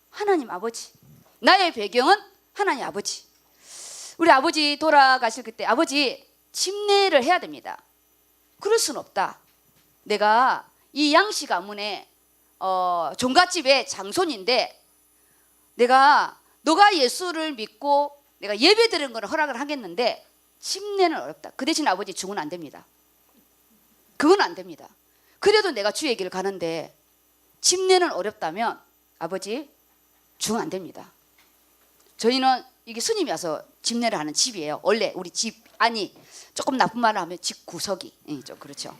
하나님 아버지. 나의 배경은 하나님 아버지. 우리 아버지 돌아가실 그때 아버지 침례를 해야 됩니다. 그럴 수는 없다. 내가 이 양씨 가문의 종갓집의 장손인데 내가 너가 예수를 믿고 내가 예배 드리는 걸 허락을 하겠는데 침례는 어렵다. 그 대신 아버지 죽으면 안 됩니다. 그건 안 됩니다. 그래도 내가 주의 길을 가는데 침례는 어렵다면 아버지 죽으면 안 됩니다. 저희는 이게 스님이 와서 집례를 하는 집이에요. 원래 우리 집 아니 조금 나쁜 말을 하면 집 구석이 좀 그렇죠.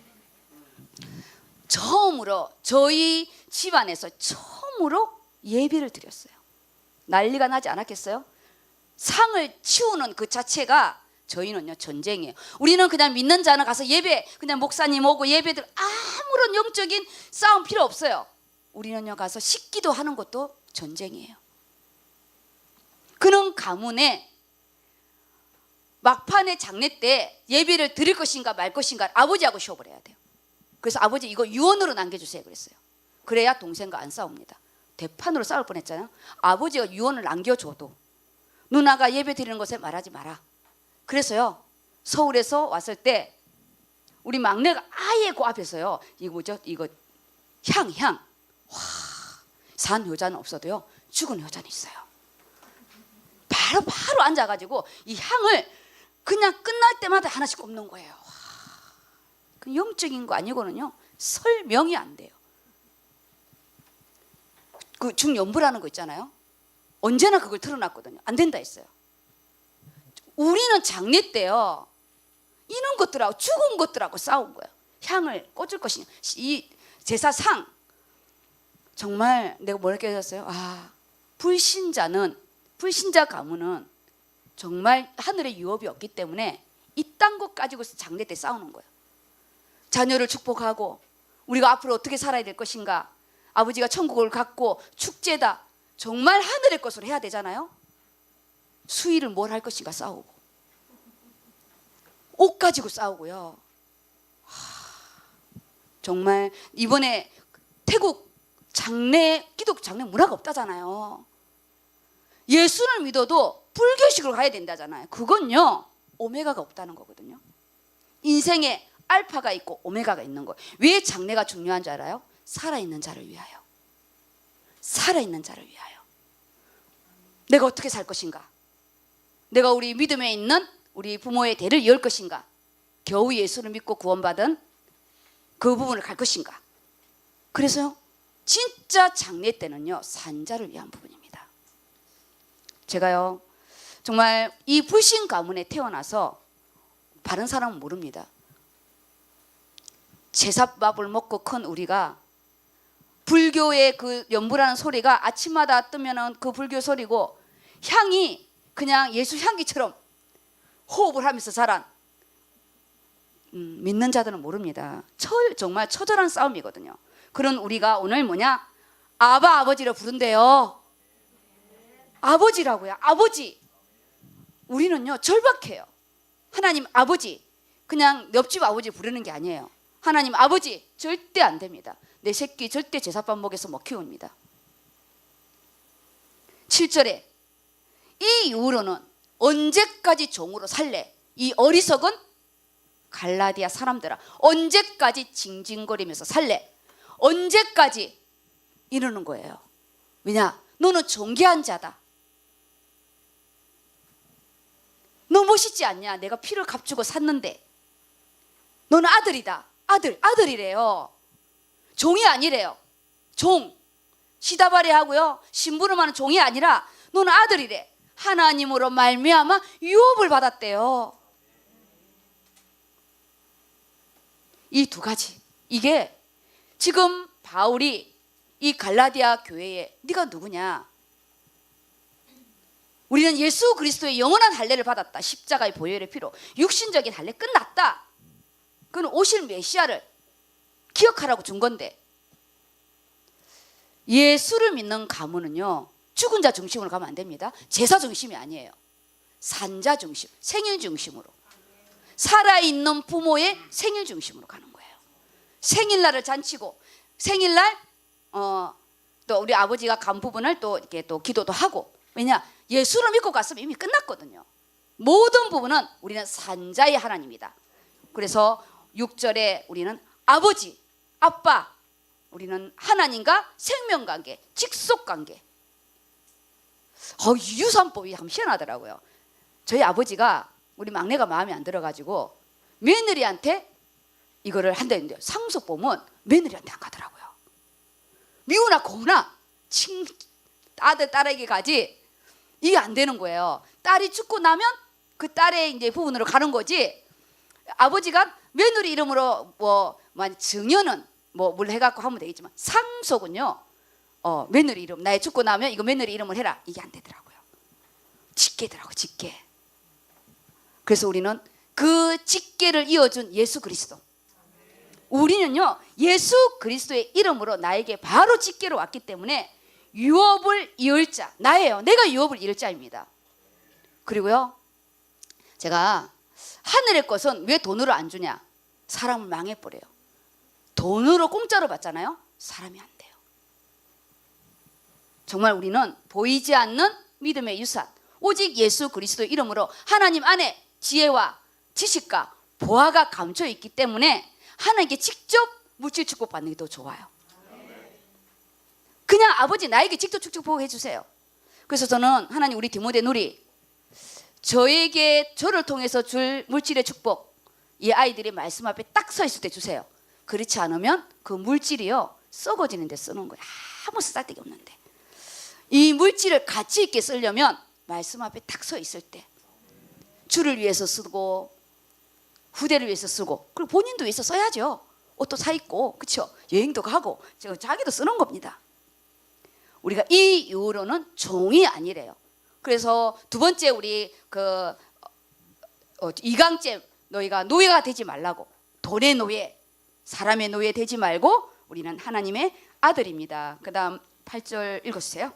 처음으로 저희 집안에서 처음으로 예배를 드렸어요. 난리가 나지 않았겠어요? 상을 치우는 그 자체가 저희는요 전쟁이에요. 우리는 그냥 믿는 자는 가서 예배 그냥 목사님 오고 예배들 아무런 영적인 싸움 필요 없어요. 우리는요 가서 식기도 하는 것도 전쟁이에요. 그런 가문에 막판에 장례 때 예배를 드릴 것인가 말 것인가 아버지하고 쇼업을 해야 돼요. 그래서 아버지 이거 유언으로 남겨주세요 그랬어요. 그래야 동생과 안 싸웁니다. 대판으로 싸울 뻔했잖아요. 아버지가 유언을 남겨줘도 누나가 예배 드리는 것에 말하지 마라. 그래서요 서울에서 왔을 때 우리 막내가 아예 그 앞에서요 이거 뭐죠? 이거 향 와, 산 여자는 없어도요 죽은 여자는 있어요. 바로 앉아가지고 이 향을 그냥 끝날 때마다 하나씩 꼽는 거예요. 와, 그 영적인 거 아니고는요 설명이 안 돼요. 그 중연부라는 거 있잖아요. 언제나 그걸 틀어놨거든요. 안 된다 했어요. 우리는 장례 때요 이런 것들하고 죽은 것들하고 싸운 거예요. 향을 꽂을 것이냐. 이 제사상 정말 내가 뭘 깨달았어요. 아 불신자 가문은 정말 하늘의 유업이 없기 때문에 이딴 것 가지고 장례 때 싸우는 거예요. 자녀를 축복하고 우리가 앞으로 어떻게 살아야 될 것인가. 아버지가 천국을 갖고 축제다. 정말 하늘의 것으로 해야 되잖아요. 수의를 뭘 할 것인가 싸우고 옷 가지고 싸우고요. 정말 이번에 태국 기독 장례 문화가 없다잖아요. 예수를 믿어도 불교식으로 가야 된다잖아요. 그건요 오메가가 없다는 거거든요. 인생에 알파가 있고 오메가가 있는 거예요. 왜 장례가 중요한 줄 알아요? 살아있는 자를 위하여. 살아있는 자를 위하여. 내가 어떻게 살 것인가. 내가 우리 믿음에 있는 우리 부모의 대를 이을 것인가. 겨우 예수를 믿고 구원받은 그 부분을 갈 것인가. 그래서요 진짜 장례 때는요 산자를 위한 부분입니다. 제가요 정말 이 불신 가문에 태어나서 바른 사람은 모릅니다. 제사밥을 먹고 큰 우리가 불교의 그 연부라는 소리가 아침마다 뜨면은 그 불교 소리고 향이 그냥 예수 향기처럼 호흡을 하면서 자란 믿는 자들은 모릅니다. 정말 처절한 싸움이거든요. 그런 우리가 오늘 뭐냐 아버지를 부른대요. 아버지라고요. 아버지. 우리는요 절박해요. 하나님 아버지 그냥 옆집 아버지 부르는 게 아니에요. 하나님 아버지 절대 안 됩니다. 내 새끼 절대 제사밥 먹여서 못 키웁니다. 7절에 이 이후로는 언제까지 종으로 살래? 이 어리석은 갈라디아 사람들아, 언제까지 징징거리면서 살래? 언제까지? 이러는 거예요. 왜냐? 너는 존귀한 자다. 너 멋있지 않냐? 내가 피를 값주고 샀는데. 너는 아들이다. 아들이래요. 종이 아니래요. 종. 시다바리 하고요. 심부름하는 종이 아니라 너는 아들이래. 하나님으로 말미암아 유업을 받았대요. 이 두 가지. 이게 지금 바울이 이 갈라디아 교회에 네가 누구냐? 우리는 예수 그리스도의 영원한 할례를 받았다. 십자가의 보혈의 피로. 육신적인 할례 끝났다. 그는 오실 메시아를 기억하라고 준 건데, 예수를 믿는 가문은요, 죽은 자 중심으로 가면 안 됩니다. 제사 중심이 아니에요. 산자 중심, 생일 중심으로, 살아있는 부모의 생일 중심으로 가는 거예요. 생일날을 잔치고, 생일날 또 우리 아버지가 간 부분을 또 이렇게 또 기도도 하고. 왜냐? 예수를 믿고 갔으면 이미 끝났거든요. 모든 부분은 우리는 산자의 하나님이다. 그래서 6절에 우리는 아버지, 아빠, 우리는 하나님과 생명관계, 직속관계. 유산법이 참 희한하더라고요. 저희 아버지가, 우리 막내가 마음에 안 들어가지고 며느리한테 이거를 한다는데요. 상속법은 며느리한테 안 가더라고요. 미우나 고우나 아들 딸에게 가지, 이게 안 되는 거예요. 딸이 죽고 나면 그 딸의 이제 부분으로 가는 거지. 아버지가 며느리 이름으로 뭐 증여는 뭘 해갖고 하면 되겠지만, 상속은요, 며느리 이름, 나의 죽고 나면 이거 며느리 이름을 해라, 이게 안 되더라고요. 직계더라고, 직계. 그래서 우리는 그 직계를 이어준 예수 그리스도, 우리는요 예수 그리스도의 이름으로 나에게 바로 직계로 왔기 때문에 유업을 이을 자, 나예요. 내가 유업을 이을 자입니다. 그리고요, 제가 하늘의 것은 왜 돈으로 안 주냐? 사람을 망해버려요. 돈으로 공짜로 받잖아요. 사람이 안 돼요. 정말 우리는 보이지 않는 믿음의 유산, 오직 예수 그리스도 이름으로 하나님 안에 지혜와 지식과 보화가 감춰 있기 때문에 하나님께 직접 물질 축복 받는 게 더 좋아요. 그냥 아버지 나에게 직접 축복해 주세요. 그래서 저는 하나님, 우리 디모데 누리, 저를 통해서 줄 물질의 축복, 이 아이들이 말씀 앞에 딱 서 있을 때 주세요. 그렇지 않으면 그 물질이요 썩어지는 데 쓰는 거예요. 아무 쓰잘데기 없는데. 이 물질을 가치 있게 쓰려면 말씀 앞에 딱 서 있을 때 주를 위해서 쓰고, 후대를 위해서 쓰고, 그리고 본인도 위해서 써야죠. 옷도 사 입고, 그렇죠? 여행도 가고, 자기도 쓰는 겁니다. 우리가 이 이후로는 종이 아니래요. 그래서 두 번째, 우리 2강째, 너희가 노예가 되지 말라고. 돈의 노예, 사람의 노예 되지 말고 우리는 하나님의 아들입니다. 그 다음 8절 읽어주세요.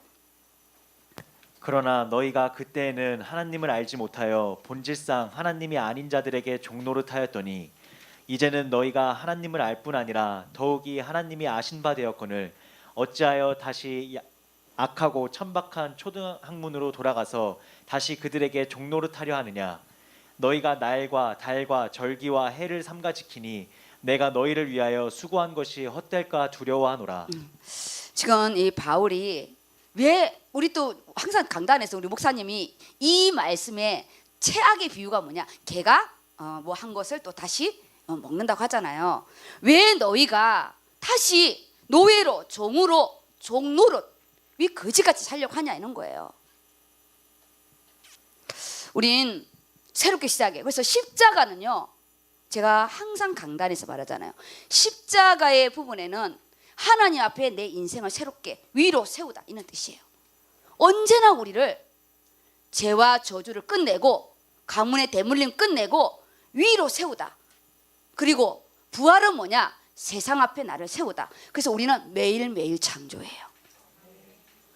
그러나 너희가 그때에는 하나님을 알지 못하여 본질상 하나님이 아닌 자들에게 종노릇하였더니 이제는 너희가 하나님을 알 뿐 아니라 더욱이 하나님이 아신 바 되었거늘 어찌하여 다시 악하고 천박한 초등학문으로 돌아가서 다시 그들에게 종노릇하려 하느냐? 너희가 날과 달과 절기와 해를 삼가 지키니 내가 너희를 위하여 수고한 것이 헛될까 두려워하노라. 지금 이 바울이 왜, 우리 또 항상 강단에서 우리 목사님이 이 말씀에 최악의 비유가 뭐냐? 개가 뭐 한 것을 또 다시 먹는다고 하잖아요. 왜 너희가 다시 노예로, 종으로, 종노릇, 왜 거지같이 살려고 하냐, 이런 거예요. 우린 새롭게 시작해. 그래서 십자가는요, 제가 항상 강단에서 말하잖아요. 십자가의 부분에는 하나님 앞에 내 인생을 새롭게 위로 세우다, 이런 뜻이에요. 언제나 우리를 죄와 저주를 끝내고 가문의 대물림 끝내고 위로 세우다. 그리고 부활은 뭐냐? 세상 앞에 나를 세우다. 그래서 우리는 매일매일 창조해요.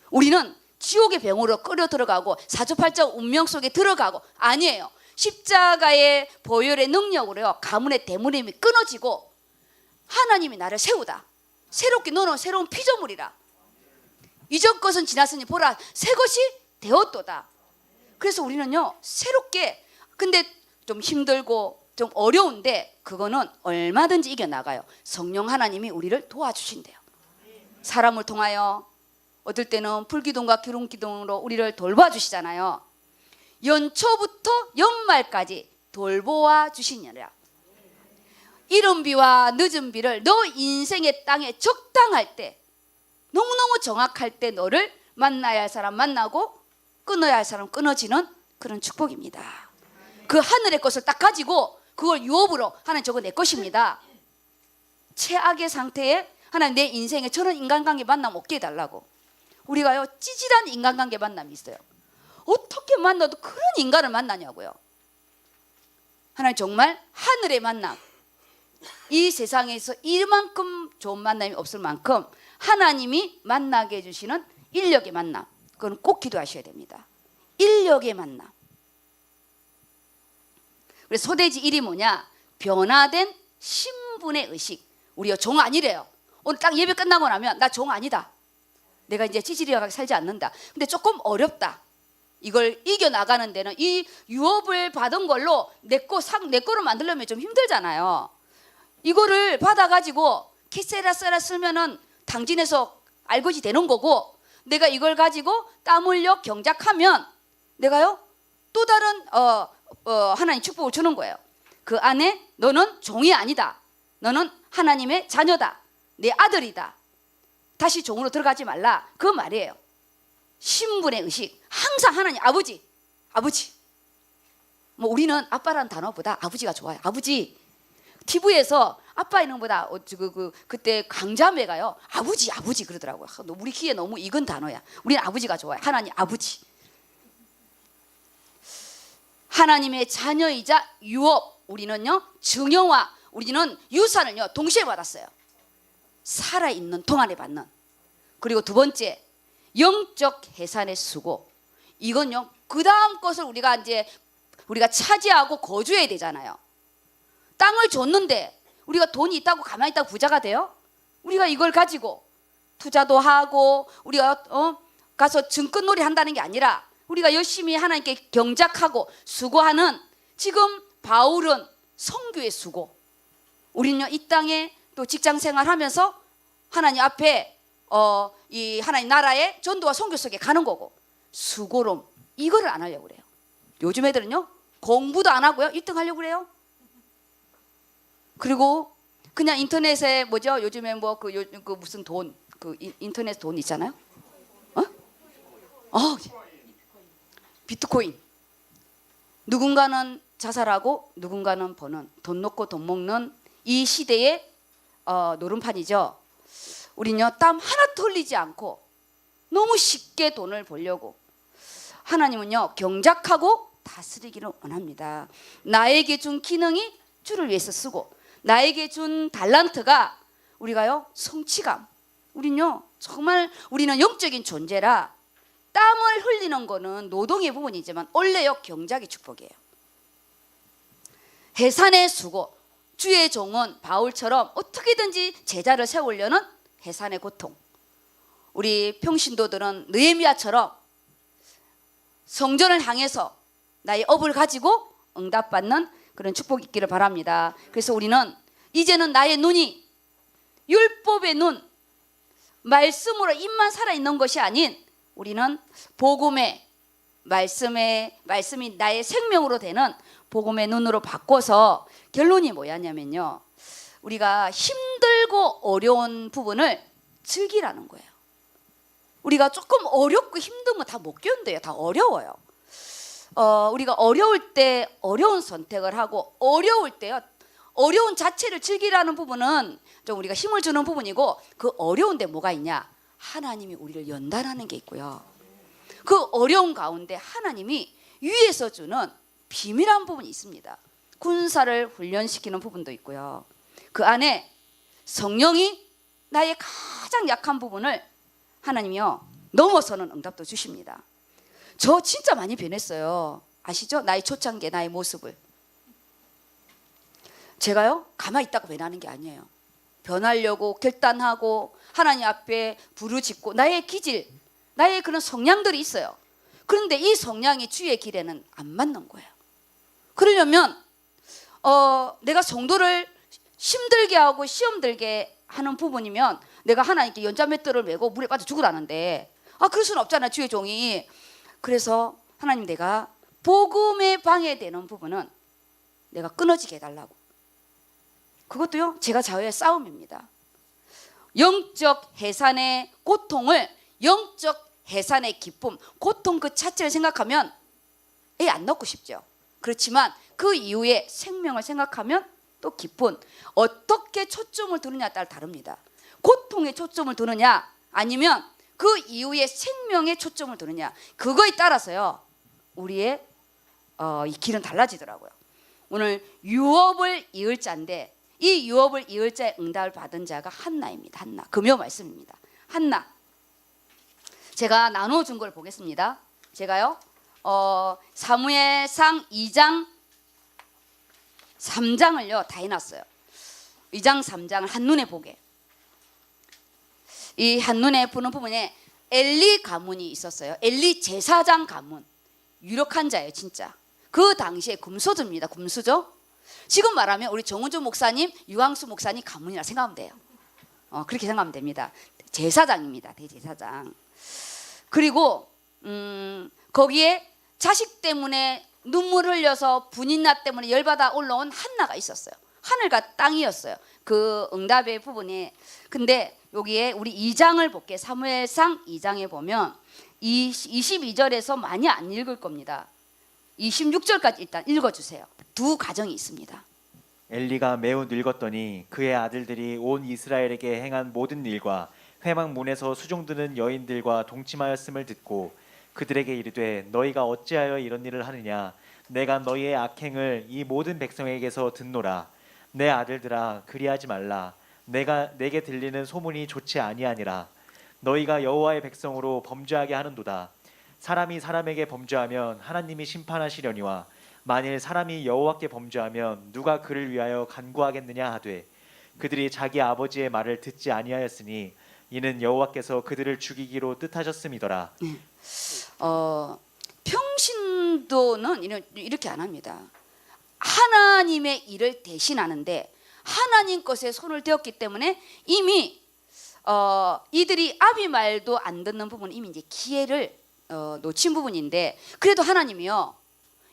우리는 지옥의 병으로 끌어 들어가고 사주팔자 운명 속에 들어가고 아니에요. 십자가의 보혈의 능력으로요, 가문의 대물림이 끊어지고 하나님이 나를 세우다. 새롭게 너는 새로운 피조물이라. 이전 것은 지났으니 보라 새 것이 되었도다. 그래서 우리는요 새롭게, 근데 좀 힘들고 좀 어려운데 그거는 얼마든지 이겨나가요. 성령 하나님이 우리를 도와주신대요. 사람을 통하여 어떨 때는 불기둥과 기름기둥으로 우리를 돌봐주시잖아요. 연초부터 연말까지 돌보아 주시느라 이른 비와 늦은 비를 너 인생의 땅에 적당할 때, 너무너무 정확할 때 너를 만나야 할 사람 만나고 끊어야 할 사람 끊어지는 그런 축복입니다. 그 하늘의 것을 딱 가지고 그걸 유업으로 하나님 저거 내 것입니다. 최악의 상태에 하나님 내 인생에 저런 인간관계 만남 없게 해달라고. 우리가요 찌질한 인간관계 만남이 있어요. 어떻게 만나도 그런 인간을 만나냐고요. 하나님 정말 하늘의 만남, 이 세상에서 이만큼 좋은 만남이 없을 만큼 하나님이 만나게 해주시는 인력의 만남, 그건 꼭 기도하셔야 됩니다. 인력의 만남. 그래서 소대지 1이 뭐냐? 변화된 신분의 의식. 우리가 종 아니래요. 오늘 딱 예배 끝나고 나면 나 종 아니다, 내가 이제 찌질이하게 살지 않는다. 근데 조금 어렵다. 이걸 이겨나가는 데는 이 유업을 받은 걸로 내 거를 만들려면 좀 힘들잖아요. 이거를 받아가지고 키세라세라 쓰면은 당진에서 알것이 되는 거고, 내가 이걸 가지고 땀 흘려 경작하면 내가요 또 다른 하나님 축복을 주는 거예요. 그 안에 너는 종이 아니다, 너는 하나님의 자녀다, 내 아들이다, 다시 종으로 들어가지 말라, 그 말이에요. 신분의 의식. 항상 하나님 아버지, 아버지. 뭐 우리는 아빠라는 단어보다 아버지가 좋아요. 아버지. TV에서 아빠 이런 거보다 그때 강자매가요 아버지 아버지 그러더라고요. 우리 귀에 너무 익은 단어야. 우리는 아버지가 좋아요. 하나님 아버지. 하나님의 자녀이자 유업. 우리는요 증여와 우리는 유산을요 동시에 받았어요. 살아있는 동안에 받는. 그리고 두 번째 영적 해산의 수고. 이건요 그 다음 것을 우리가 차지하고 거주해야 되잖아요. 땅을 줬는데 우리가 돈이 있다고 가만히 있다고 부자가 돼요? 우리가 이걸 가지고 투자도 하고 우리가 가서 증권놀이 한다는 게 아니라 우리가 열심히 하나님께 경작하고 수고하는, 지금 바울은 선교의 수고, 우리는요 이 땅에 또 직장생활하면서 하나님 앞에 이 하나님 나라의 전도와 선교 속에 가는 거고, 수고로 이거를 안 하려고 그래요. 요즘 애들은요 공부도 안 하고요 1등 하려고 그래요. 그리고 그냥 인터넷에 뭐죠? 요즘에 뭐 그 무슨 돈, 인터넷 돈 있잖아요. 비트코인. 누군가는 자살하고 누군가는 버는, 돈 놓고 돈 먹는 이 시대의 노름판이죠. 우리는요 땀 하나도 흘리지 않고 너무 쉽게 돈을 벌려고, 하나님은요 경작하고 다스리기를 원합니다. 나에게 준 기능이 주를 위해서 쓰고, 나에게 준 달란트가 우리가요 성취감. 우리는요 정말 우리는 영적인 존재라 땀을 흘리는 거는 노동의 부분이지만 원래요 경작의 축복이에요. 해산의 수고. 주의 종은 바울처럼 어떻게든지 제자를 세우려는 해산의 고통. 우리 평신도들은 느헤미야처럼 성전을 향해서 나의 업을 가지고 응답받는 그런 축복이 있기를 바랍니다. 그래서 우리는 이제는 나의 눈이 율법의 눈, 말씀으로 입만 살아있는 것이 아닌, 우리는 복음의 말씀이 나의 생명으로 되는 복음의 눈으로 바꿔서, 결론이 뭐였냐면요 우리가 힘들고 어려운 부분을 즐기라는 거예요. 우리가 조금 어렵고 힘든 거 다 못 견뎌요. 다 어려워요. 우리가 어려울 때 어려운 선택을 하고, 어려울 때요 어려운 자체를 즐기라는 부분은 좀 우리가 힘을 주는 부분이고, 그 어려운데 뭐가 있냐? 하나님이 우리를 연단하는 게 있고요, 그 어려운 가운데 하나님이 위에서 주는 비밀한 부분이 있습니다. 군사를 훈련시키는 부분도 있고요, 그 안에 성령이 나의 가장 약한 부분을 하나님이요 넘어서는 응답도 주십니다. 저 진짜 많이 변했어요. 아시죠? 나의 초창기에 나의 모습을. 제가요 가만히 있다가 변하는 게 아니에요. 변하려고 결단하고 하나님 앞에 부르짖고 나의 기질, 나의 그런 성향들이 있어요. 그런데 이 성향이 주의 길에는 안 맞는 거예요. 그러려면 내가 성도를 힘들게 하고 시험 들게 하는 부분이면 내가 하나님께 연자맷돌을 메고 물에 빠져 죽으라는데 그럴 수는 없잖아, 주의 종이. 그래서 하나님, 내가 복음에 방해되는 부분은 내가 끊어지게 해달라고. 그것도요, 제가 자유의 싸움입니다. 영적 해산의 고통을 영적 해산의 기쁨, 고통 그 자체를 생각하면 안 넣고 싶죠. 그렇지만 그 이후에 생명을 생각하면 또 기쁨, 어떻게 초점을 두느냐에 따라 다릅니다. 고통에 초점을 두느냐 아니면 그 이후에 생명에 초점을 두느냐, 그거에 따라서요 우리의 이 길은 달라지더라고요. 오늘 유업을 이을 자인데 이 유업을 이을 자의 응답을 받은 자가 한나입니다. 한나, 금요 말씀입니다. 한나, 제가 나누어 준 걸 보겠습니다. 제가요 사무엘상 2장 3장을요 다 해놨어요. 2장 3장을 한눈에 보게. 이 한눈에 보는 부분에 엘리 가문이 있었어요. 엘리 제사장 가문, 유력한 자예요 진짜. 그 당시에 금수저입니다. 금수저. 지금 말하면 우리 정은주 목사님, 유광수 목사님 가문이라 생각하면 돼요. 그렇게 생각하면 됩니다. 제사장입니다. 대제사장. 그리고 거기에 자식 때문에 눈물 흘려서 분인나 때문에 열받아 올라온 한나가 있었어요. 하늘과 땅이었어요. 그 응답의 부분에. 근데 여기에 우리 2장을 볼게요. 사무엘상 2장에 보면 22절에서 많이 안 읽을 겁니다. 26절까지 일단 읽어주세요. 두 가정이 있습니다. 엘리가 매우 늙었더니 그의 아들들이 온 이스라엘에게 행한 모든 일과 회막 문에서 수종드는 여인들과 동침하였음을 듣고 그들에게 이르되 너희가 어찌하여 이런 일을 하느냐, 내가 너희의 악행을 이 모든 백성에게서 듣노라. 내 아들들아, 그리하지 말라. 내게 들리는 소문이 좋지 아니하니라. 너희가 여호와의 백성으로 범죄하게 하는도다. 사람이 사람에게 범죄하면 하나님이 심판하시려니와 만일 사람이 여호와께 범죄하면 누가 그를 위하여 간구하겠느냐 하되 그들이 자기 아버지의 말을 듣지 아니하였으니 이는 여호와께서 그들을 죽이기로 뜻하셨음이더라. 평신도는 이렇게 안 합니다. 하나님의 일을 대신하는데 하나님 것에 손을 대었기 때문에 이미 이들이 아비 말도 안 듣는 부분은 이미 이제 기회를 놓친 부분인데, 그래도 하나님이요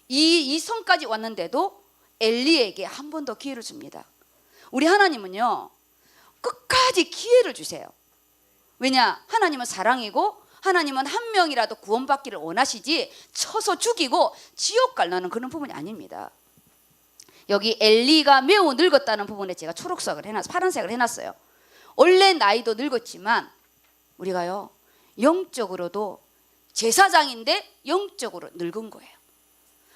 이 성까지 왔는데도 엘리에게 한 번 더 기회를 줍니다. 우리 하나님은요 끝까지 기회를 주세요. 왜냐, 하나님은 사랑이고 하나님은 한 명이라도 구원받기를 원하시지 쳐서 죽이고 지옥 갈라는 그런 부분이 아닙니다. 여기 엘리가 매우 늙었다는 부분에 제가 초록색을 해놨어요. 파란색을 해놨어요. 원래 나이도 늙었지만 우리가요 영적으로도 제사장인데 영적으로 늙은 거예요.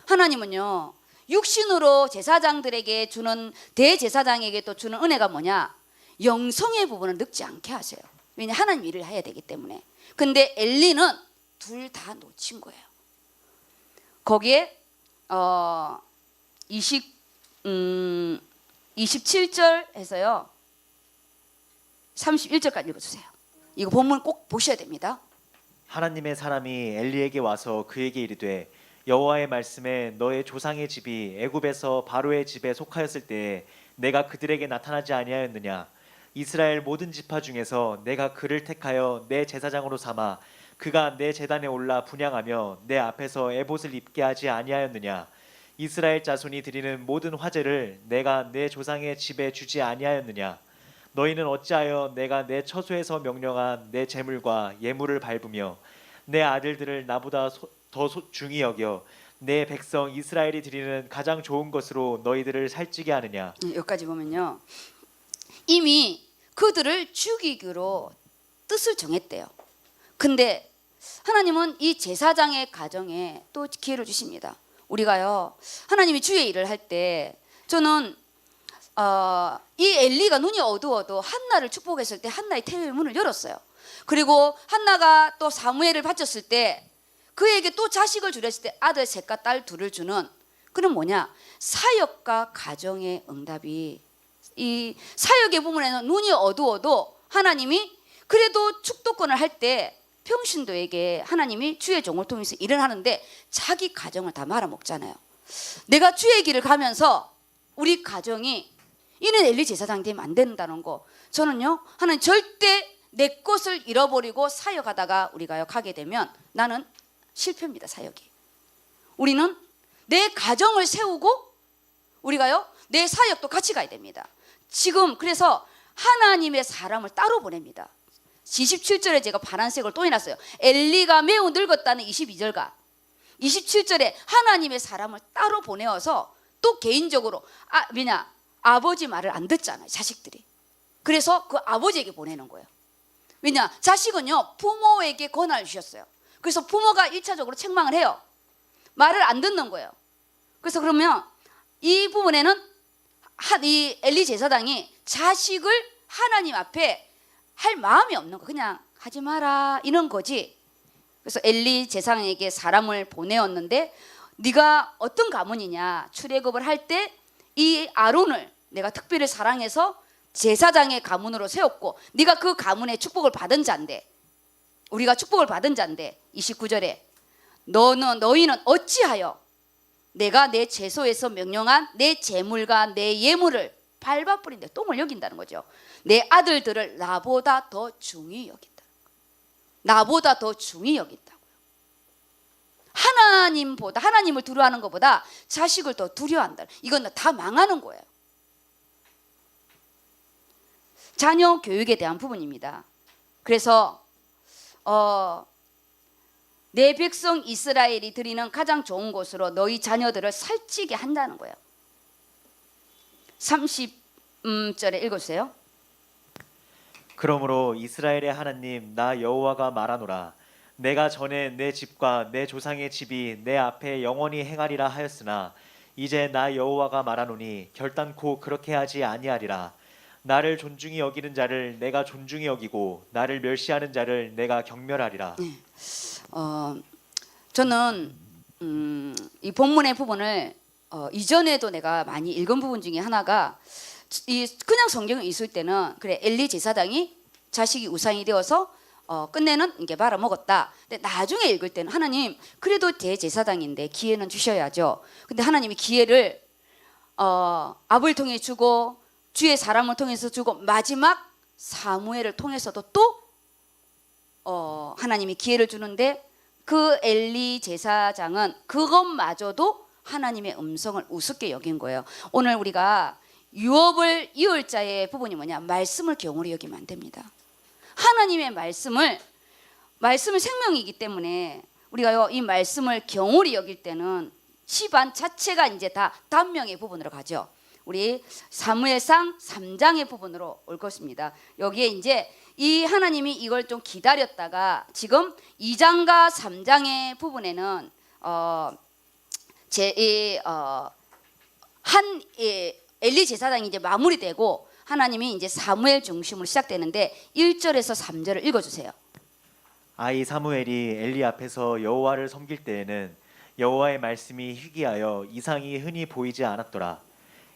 하나님은요 육신으로 제사장들에게 주는, 대제사장에게 또 주는 은혜가 뭐냐, 영성의 부분은 늙지 않게 하세요. 왜냐, 하나님 일을 해야 되기 때문에. 근데 엘리는 둘 다 놓친 거예요. 거기에 27절에서요 31절까지 읽어주세요. 이거 본문 꼭 보셔야 됩니다. 하나님의 사람이 엘리에게 와서 그에게 이르되 여호와의 말씀에 너의 조상의 집이 애굽에서 바로의 집에 속하였을 때에 내가 그들에게 나타나지 아니하였느냐. 이스라엘 모든 지파 중에서 내가 그를 택하여 내 제사장으로 삼아 그가 내 제단에 올라 분향하며 내 앞에서 에봇을 입게 하지 아니하였느냐. 이스라엘 자손이 드리는 모든 화제를 내가 내 조상의 집에 주지 아니하였느냐. 너희는 어찌하여 내가 내 처소에서 명령한 내 재물과 예물을 밟으며 내 아들들을 나보다 더 중히 여겨 내 백성 이스라엘이 드리는 가장 좋은 것으로 너희들을 살찌게 하느냐. 여기까지 보면요 이미 그들을 죽이기로 뜻을 정했대요. 근데 하나님은 이 제사장의 가정에 또 기회를 주십니다. 우리가요 하나님이 주의 일을 할 때, 저는 이 엘리가 눈이 어두워도 한나를 축복했을 때 한나의 태의 문을 열었어요. 그리고 한나가 또 사무엘을 바쳤을 때 그에게 또 자식을 주렸을 때 아들 셋과 딸 둘을 주는, 그는 뭐냐, 사역과 가정의 응답이 이 사역의 부분에는 눈이 어두워도 하나님이 그래도 축도권을 할 때 평신도에게 하나님이 주의 종을 통해서 일을 하는데 자기 가정을 다 말아먹잖아요. 내가 주의 길을 가면서 우리 가정이 이는 엘리 제사장이 되면 안 된다는 거, 저는요 하나님 절대 내 것을 잃어버리고 사역하다가 우리가요 가게 되면 나는 실패입니다. 사역이. 우리는 내 가정을 세우고 우리가요 내 사역도 같이 가야 됩니다. 지금 그래서 하나님의 사람을 따로 보냅니다. 27절에 제가 파란색을 또 해놨어요. 엘리가 매우 늙었다는 22절과 27절에 하나님의 사람을 따로 보내어서 또 개인적으로 아버지 말을 안 듣잖아요. 자식들이. 그래서 그 아버지에게 보내는 거예요. 왜냐? 자식은요 부모에게 권한을 주셨어요. 그래서 부모가 1차적으로 책망을 해요. 말을 안 듣는 거예요. 그래서 그러면 이 부분에는 이 엘리 제사장이 자식을 하나님 앞에 할 마음이 없는 거, 그냥 하지 마라 이런 거지. 그래서 엘리 제사장에게 사람을 보내었는데 네가 어떤 가문이냐, 출애굽을 할 때 이 아론을 내가 특별히 사랑해서 제사장의 가문으로 세웠고 네가 그 가문의 축복을 받은 자인데, 우리가 축복을 받은 자인데 29절에 너희는 어찌하여 내가 내 제소에서 명령한 내 재물과 내 예물을 밟아버린데 똥을 여긴다는 거죠. 내 아들들을 나보다 더 중히 여긴다. 나보다 더 중히 여긴다고요. 하나님을 두려워하는 것보다 자식을 더 두려워한다. 이건 다 망하는 거예요. 자녀 교육에 대한 부분입니다. 그래서 내 백성 이스라엘이 드리는 가장 좋은 곳으로 너희 자녀들을 살찌게 한다는 거예요. 30절에 읽어주세요. 그러므로 이스라엘의 하나님 나 여호와가 말하노라. 내가 전에 내 집과 내 조상의 집이 내 앞에 영원히 행하리라 하였으나 이제 나 여호와가 말하노니 결단코 그렇게 하지 아니하리라. 나를 존중히 여기는 자를 내가 존중히 여기고 나를 멸시하는 자를 내가 경멸하리라. 저는 이 본문의 부분을 이전에도 내가 많이 읽은 부분 중에 하나가 그냥 성경을 있을 때는 그래 엘리 제사장이 자식이 우상이 되어서 끝내는 이게 말아먹었다. 근데 나중에 읽을 때는 하나님 그래도 대제사장인데 기회는 주셔야죠. 근데 하나님이 기회를 압을 통해 주고 주의 사람을 통해서 주고 마지막 사무엘을 통해서도 또 하나님이 기회를 주는데 그 엘리 제사장은 그것마저도 하나님의 음성을 우습게 여긴 거예요. 오늘 우리가 유업을 이을 자의 부분이 뭐냐? 말씀을 경홀히 여기면 안 됩니다. 하나님의 말씀은 생명이기 때문에 우리가요 이 말씀을 경홀히 여길 때는 집안 자체가 이제 다 단명의 부분으로 가죠. 우리 사무엘상 3장의 부분으로 올 것입니다. 여기에 이제 이 하나님이 이걸 좀 기다렸다가 지금 2장과 3장의 부분에는 엘리 제사장이 이제 마무리되고 하나님이 이제 사무엘 중심으로 시작되는데 1절에서 3절을 읽어주세요. 아이 사무엘이 엘리 앞에서 여호와를 섬길 때에는 여호와의 말씀이 희귀하여 이상이 흔히 보이지 않았더라.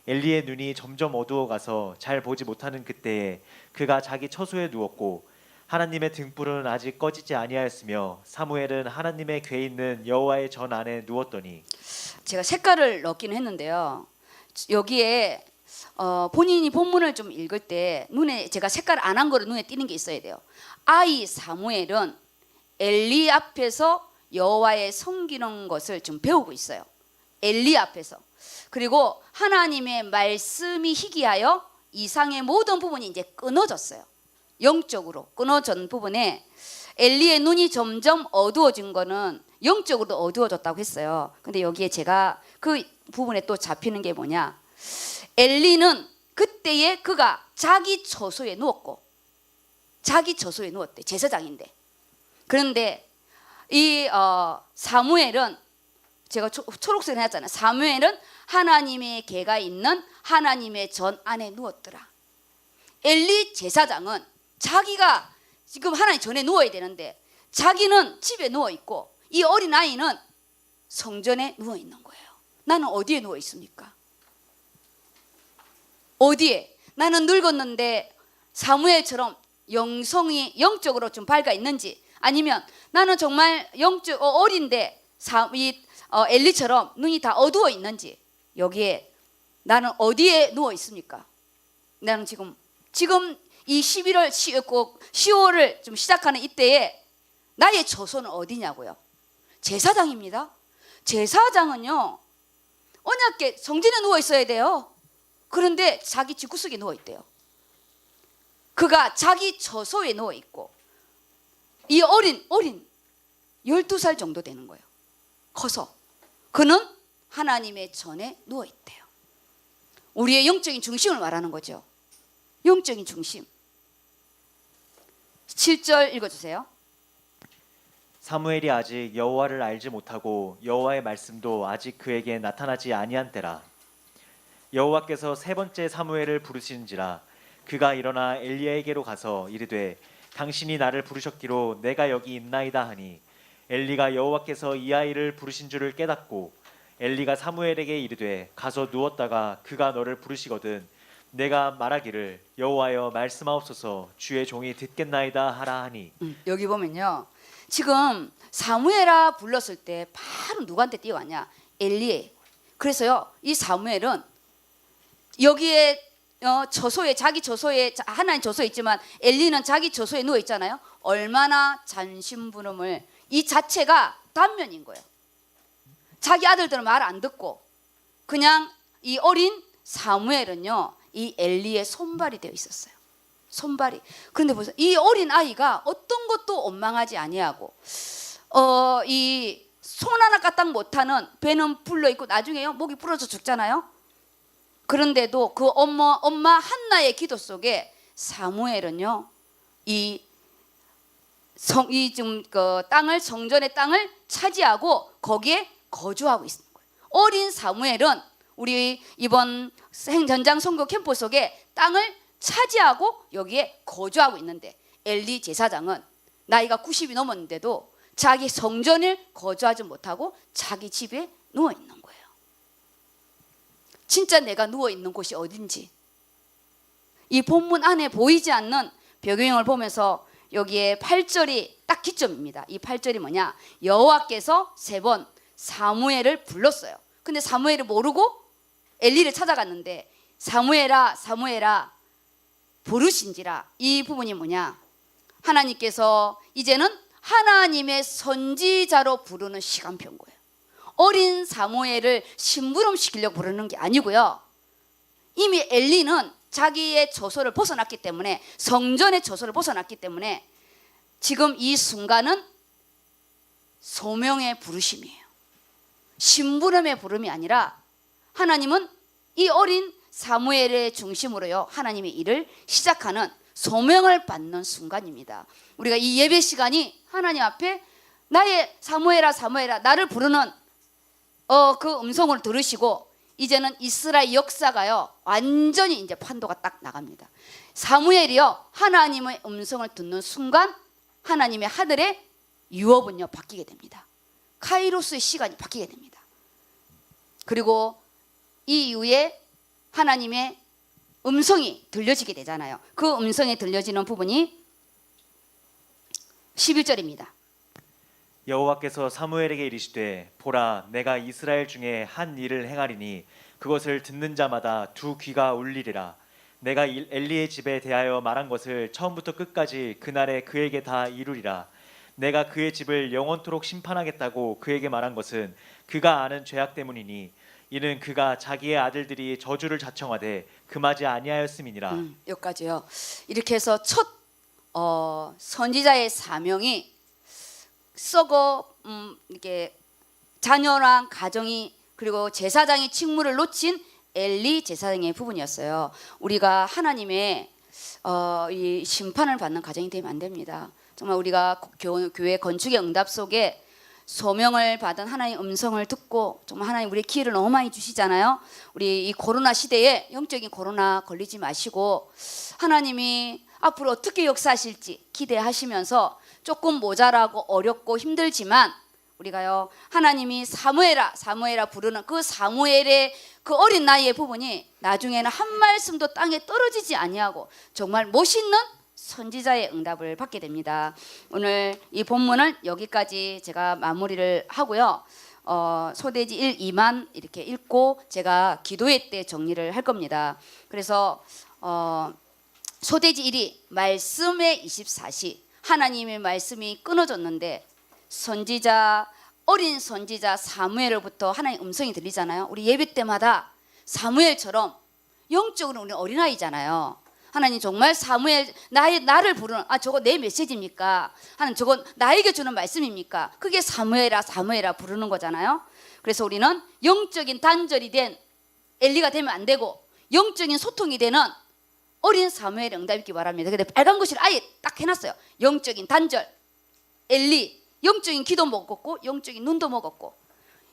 엘리의 눈이 점점 어두워가서 잘 보지 못하는 그때에 그가 자기 처소에 누웠고 하나님의 등불은 아직 꺼지지 아니하였으며 사무엘은 하나님의 궤 있는 여호와의 전 안에 누웠더니. 제가 색깔을 넣기는 했는데요. 여기에 본인이 본문을 좀 읽을 때 눈에 제가 색깔 안 한 거를 눈에 띄는 게 있어야 돼요. 아이 사무엘은 엘리 앞에서 여호와의 섬기는 것을 좀 배우고 있어요. 엘리 앞에서. 그리고 하나님의 말씀이 희귀하여 이상의 모든 부분이 이제 끊어졌어요. 영적으로 끊어진 부분에 엘리의 눈이 점점 어두워진 거는 영적으로도 어두워졌다고 했어요. 근데 여기에 제가 그 부분에 또 잡히는 게 뭐냐? 엘리는 그때에 그가 자기 처소에 누웠고 자기 처소에 누웠대. 제사장인데. 그런데 이 사무엘은 제가 초록색 해놨잖아요. 사무엘은 하나님의 궤가 있는 하나님의 전 안에 누웠더라. 엘리 제사장은 자기가 지금 하나님 전에 누워야 되는데 자기는 집에 누워 있고 이 어린 아이는 성전에 누워 있는 거예요. 나는 어디에 누워 있습니까? 어디에? 나는 늙었는데 사무엘처럼 영적으로 좀 밝아 있는지, 아니면 나는 정말 어린데 엘리처럼 눈이 다 어두워 있는지, 여기에 나는 어디에 누워 있습니까? 나는 지금 이 10월을 좀 시작하는 이때에 나의 처소는 어디냐고요? 제사장입니다. 제사장은요, 언약궤 성전에 누워 있어야 돼요. 그런데 자기 집구석에 누워 있대요. 그가 자기 처소에 누워 있고, 이 어린 12살 정도 되는 거예요. 커서 그는 하나님의 전에 누워 있대요. 우리의 영적인 중심을 말하는 거죠. 영적인 중심. 7절 읽어주세요. 사무엘이 아직 여호와를 알지 못하고 여호와의 말씀도 아직 그에게 나타나지 아니한 때라. 여호와께서 세 번째 사무엘을 부르시는지라. 그가 일어나 엘리야에게로 가서 이르되 당신이 나를 부르셨기로 내가 여기 있나이다 하니, 엘리가 여호와께서 이 아이를 부르신 줄을 깨닫고 엘리가 사무엘에게 이르되 가서 누웠다가 그가 너를 부르시거든 내가 말하기를 여호와여 말씀하옵소서 주의 종이 듣겠나이다 하라 하니. 여기 보면요, 지금 사무엘아 불렀을 때 바로 누구한테 뛰어왔냐? 엘리에. 그래서요, 이 사무엘은 여기에 자기 저소에, 하나님 저소에 있지만 엘리는 자기 저소에 누워 있잖아요. 얼마나 잔심부름을, 이 자체가 단면인 거예요. 자기 아들들은 말 안 듣고 그냥 이 어린 사무엘은요, 이 엘리의 손발이 되어 있었어요. 손발이. 그런데 보세요, 이 어린 아이가 어떤 것도 원망하지 아니하고 이 손 하나 까딱 못하는, 배는 불러 있고 나중에요 목이 부러져 죽잖아요. 그런데도 그 엄마 한나의 기도 속에 사무엘은요, 땅을, 성전의 땅을 차지하고 거기에 거주하고 있는 거예요. 어린 사무엘은 우리 이번 전장 선교 캠프 속에 땅을 차지하고 여기에 거주하고 있는데, 엘리 제사장은 나이가 90이 넘었는데도 자기 성전을 거주하지 못하고 자기 집에 누워 있는 거예요. 진짜 내가 누워 있는 곳이 어딘지, 이 본문 안에 보이지 않는 배경을 보면서 여기에 8절이 딱 기점입니다. 이 8절이 뭐냐? 여호와께서 3번 사무엘을 불렀어요. 근데 사무엘을 모르고 엘리를 찾아갔는데, 사무엘아 사무엘아 부르신지라. 이 부분이 뭐냐? 하나님께서 이제는 하나님의 선지자로 부르는 시간표인 거예요. 어린 사무엘을 심부름시키려고 부르는 게 아니고요, 이미 엘리는 자기의 저소를 벗어났기 때문에, 성전의 저소를 벗어났기 때문에 지금 이 순간은 소명의 부르심이에요. 심부름의 부름이 아니라 하나님은 이 어린 사무엘의 중심으로요, 하나님의 일을 시작하는, 소명을 받는 순간입니다. 우리가 이 예배 시간이 하나님 앞에 나의 사무엘아 사무엘아 나를 부르는 그 음성을 들으시고, 이제는 이스라엘 역사가요 완전히 이제 판도가 딱 나갑니다. 사무엘이요 하나님의 음성을 듣는 순간 하나님의 하늘의 유업은요 바뀌게 됩니다. 카이로스의 시간이 바뀌게 됩니다. 그리고 이 이후에 하나님의 음성이 들려지게 되잖아요. 그 음성이 들려지는 부분이 11절입니다. 여호와께서 사무엘에게 이르시되 보라 내가 이스라엘 중에 한 일을 행하리니 그것을 듣는 자마다 두 귀가 울리리라. 내가 엘리의 집에 대하여 말한 것을 처음부터 끝까지 그날에 그에게 다 이루리라. 내가 그의 집을 영원토록 심판하겠다고 그에게 말한 것은 그가 아는 죄악 때문이니 이는 그가 자기의 아들들이 저주를 자청하되 금하지 아니하였음이니라. 여기까지요. 이렇게 해서 첫 선지자의 사명이 썩어 이렇게 자녀랑 가정이, 그리고 제사장의 직무를 놓친 엘리 제사장의 부분이었어요. 우리가 하나님의 이 심판을 받는 가정이 되면 안 됩니다. 정말 우리가 교회 건축의 응답 속에 소명을 받은 하나님의 음성을 듣고 정말 하나님 우리의 기회를 너무 많이 주시잖아요. 우리 이 코로나 시대에 영적인 코로나 걸리지 마시고 하나님이 앞으로 어떻게 역사하실지 기대하시면서 조금 모자라고 어렵고 힘들지만 우리가요 하나님이 사무엘아 사무엘아 부르는 그 사무엘의 그 어린 나이의 부분이 나중에는 한 말씀도 땅에 떨어지지 아니하고 정말 멋있는 선지자의 응답을 받게 됩니다. 오늘 이 본문은 여기까지 제가 마무리를 하고요. 소돼지 1, 2만 이렇게 읽고 제가 기도회 때 정리를 할 겁니다. 그래서 소돼지 1이 말씀의 24시 하나님의 말씀이 끊어졌는데 선지자 어린 선지자 사무엘로부터 하나님의 음성이 들리잖아요. 우리 예배 때마다 사무엘처럼 영적으로 우리는 어린아이잖아요. 하나님 정말 사무엘 나를 부르는 저거 내 메시지입니까? 하나님 저건 나에게 주는 말씀입니까? 그게 사무엘아 사무엘아 부르는 거잖아요. 그래서 우리는 영적인 단절이 된 엘리가 되면 안 되고 영적인 소통이 되는 어린 사무엘의 응답이 있기 바랍니다. 근데 빨간 글씨를 아예 딱 해놨어요. 영적인 단절 엘리 영적인 기도 먹었고 영적인 눈도 먹었고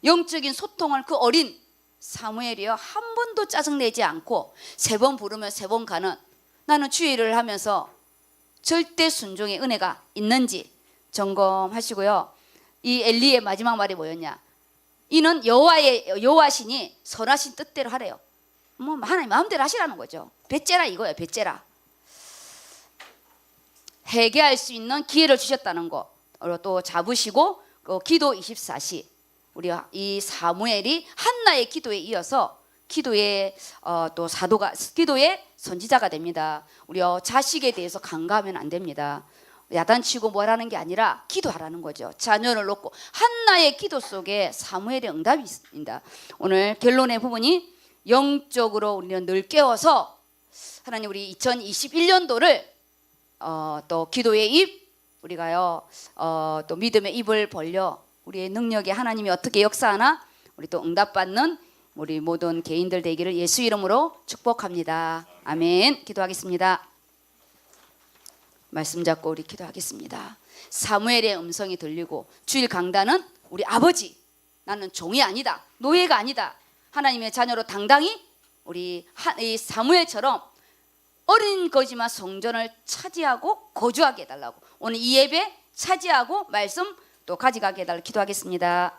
영적인 소통을 그 어린 사무엘이요 한 번도 짜증내지 않고 3번 부르면 3번 가는 나는 주의 일을 하면서 절대 순종의 은혜가 있는지 점검하시고요. 이 엘리의 마지막 말이 뭐였냐? 이는 여호와신이 선하신 뜻대로 하래요. 뭐 하나님 마음대로 하시라는 거죠. 배째라 이거예요. 배째라. 회개할 수 있는 기회를 주셨다는 거. 또 잡으시고 기도 24시 우리 이 사무엘이 한나의 기도에 이어서 기도의 또 사도가 기도의 선지자가 됩니다. 우리 자식에 대해서 간과하면 안 됩니다. 야단치고 뭐라는 게 아니라 기도하라는 거죠. 자녀를 놓고 한나의 기도 속에 사무엘의 응답이 있습니다. 오늘 결론의 부분이 영적으로 우리는 늘 깨워서 하나님 우리 2021년도를 또 기도의 입 우리가요 또 믿음의 입을 벌려 우리의 능력에 하나님이 어떻게 역사하나 우리 또 응답받는 우리 모든 개인들 되기를 예수 이름으로 축복합니다. 아멘. 기도하겠습니다. 말씀 잡고 우리 기도하겠습니다. 사무엘의 음성이 들리고 주일 강단은 우리 아버지 나는 종이 아니다 노예가 아니다 하나님의 자녀로 당당히 우리 이 사무엘처럼 어린 거지만 성전을 차지하고 거주하게 해달라고 오늘 이 예배 차지하고 말씀 또 가져가게 해달라고 기도하겠습니다.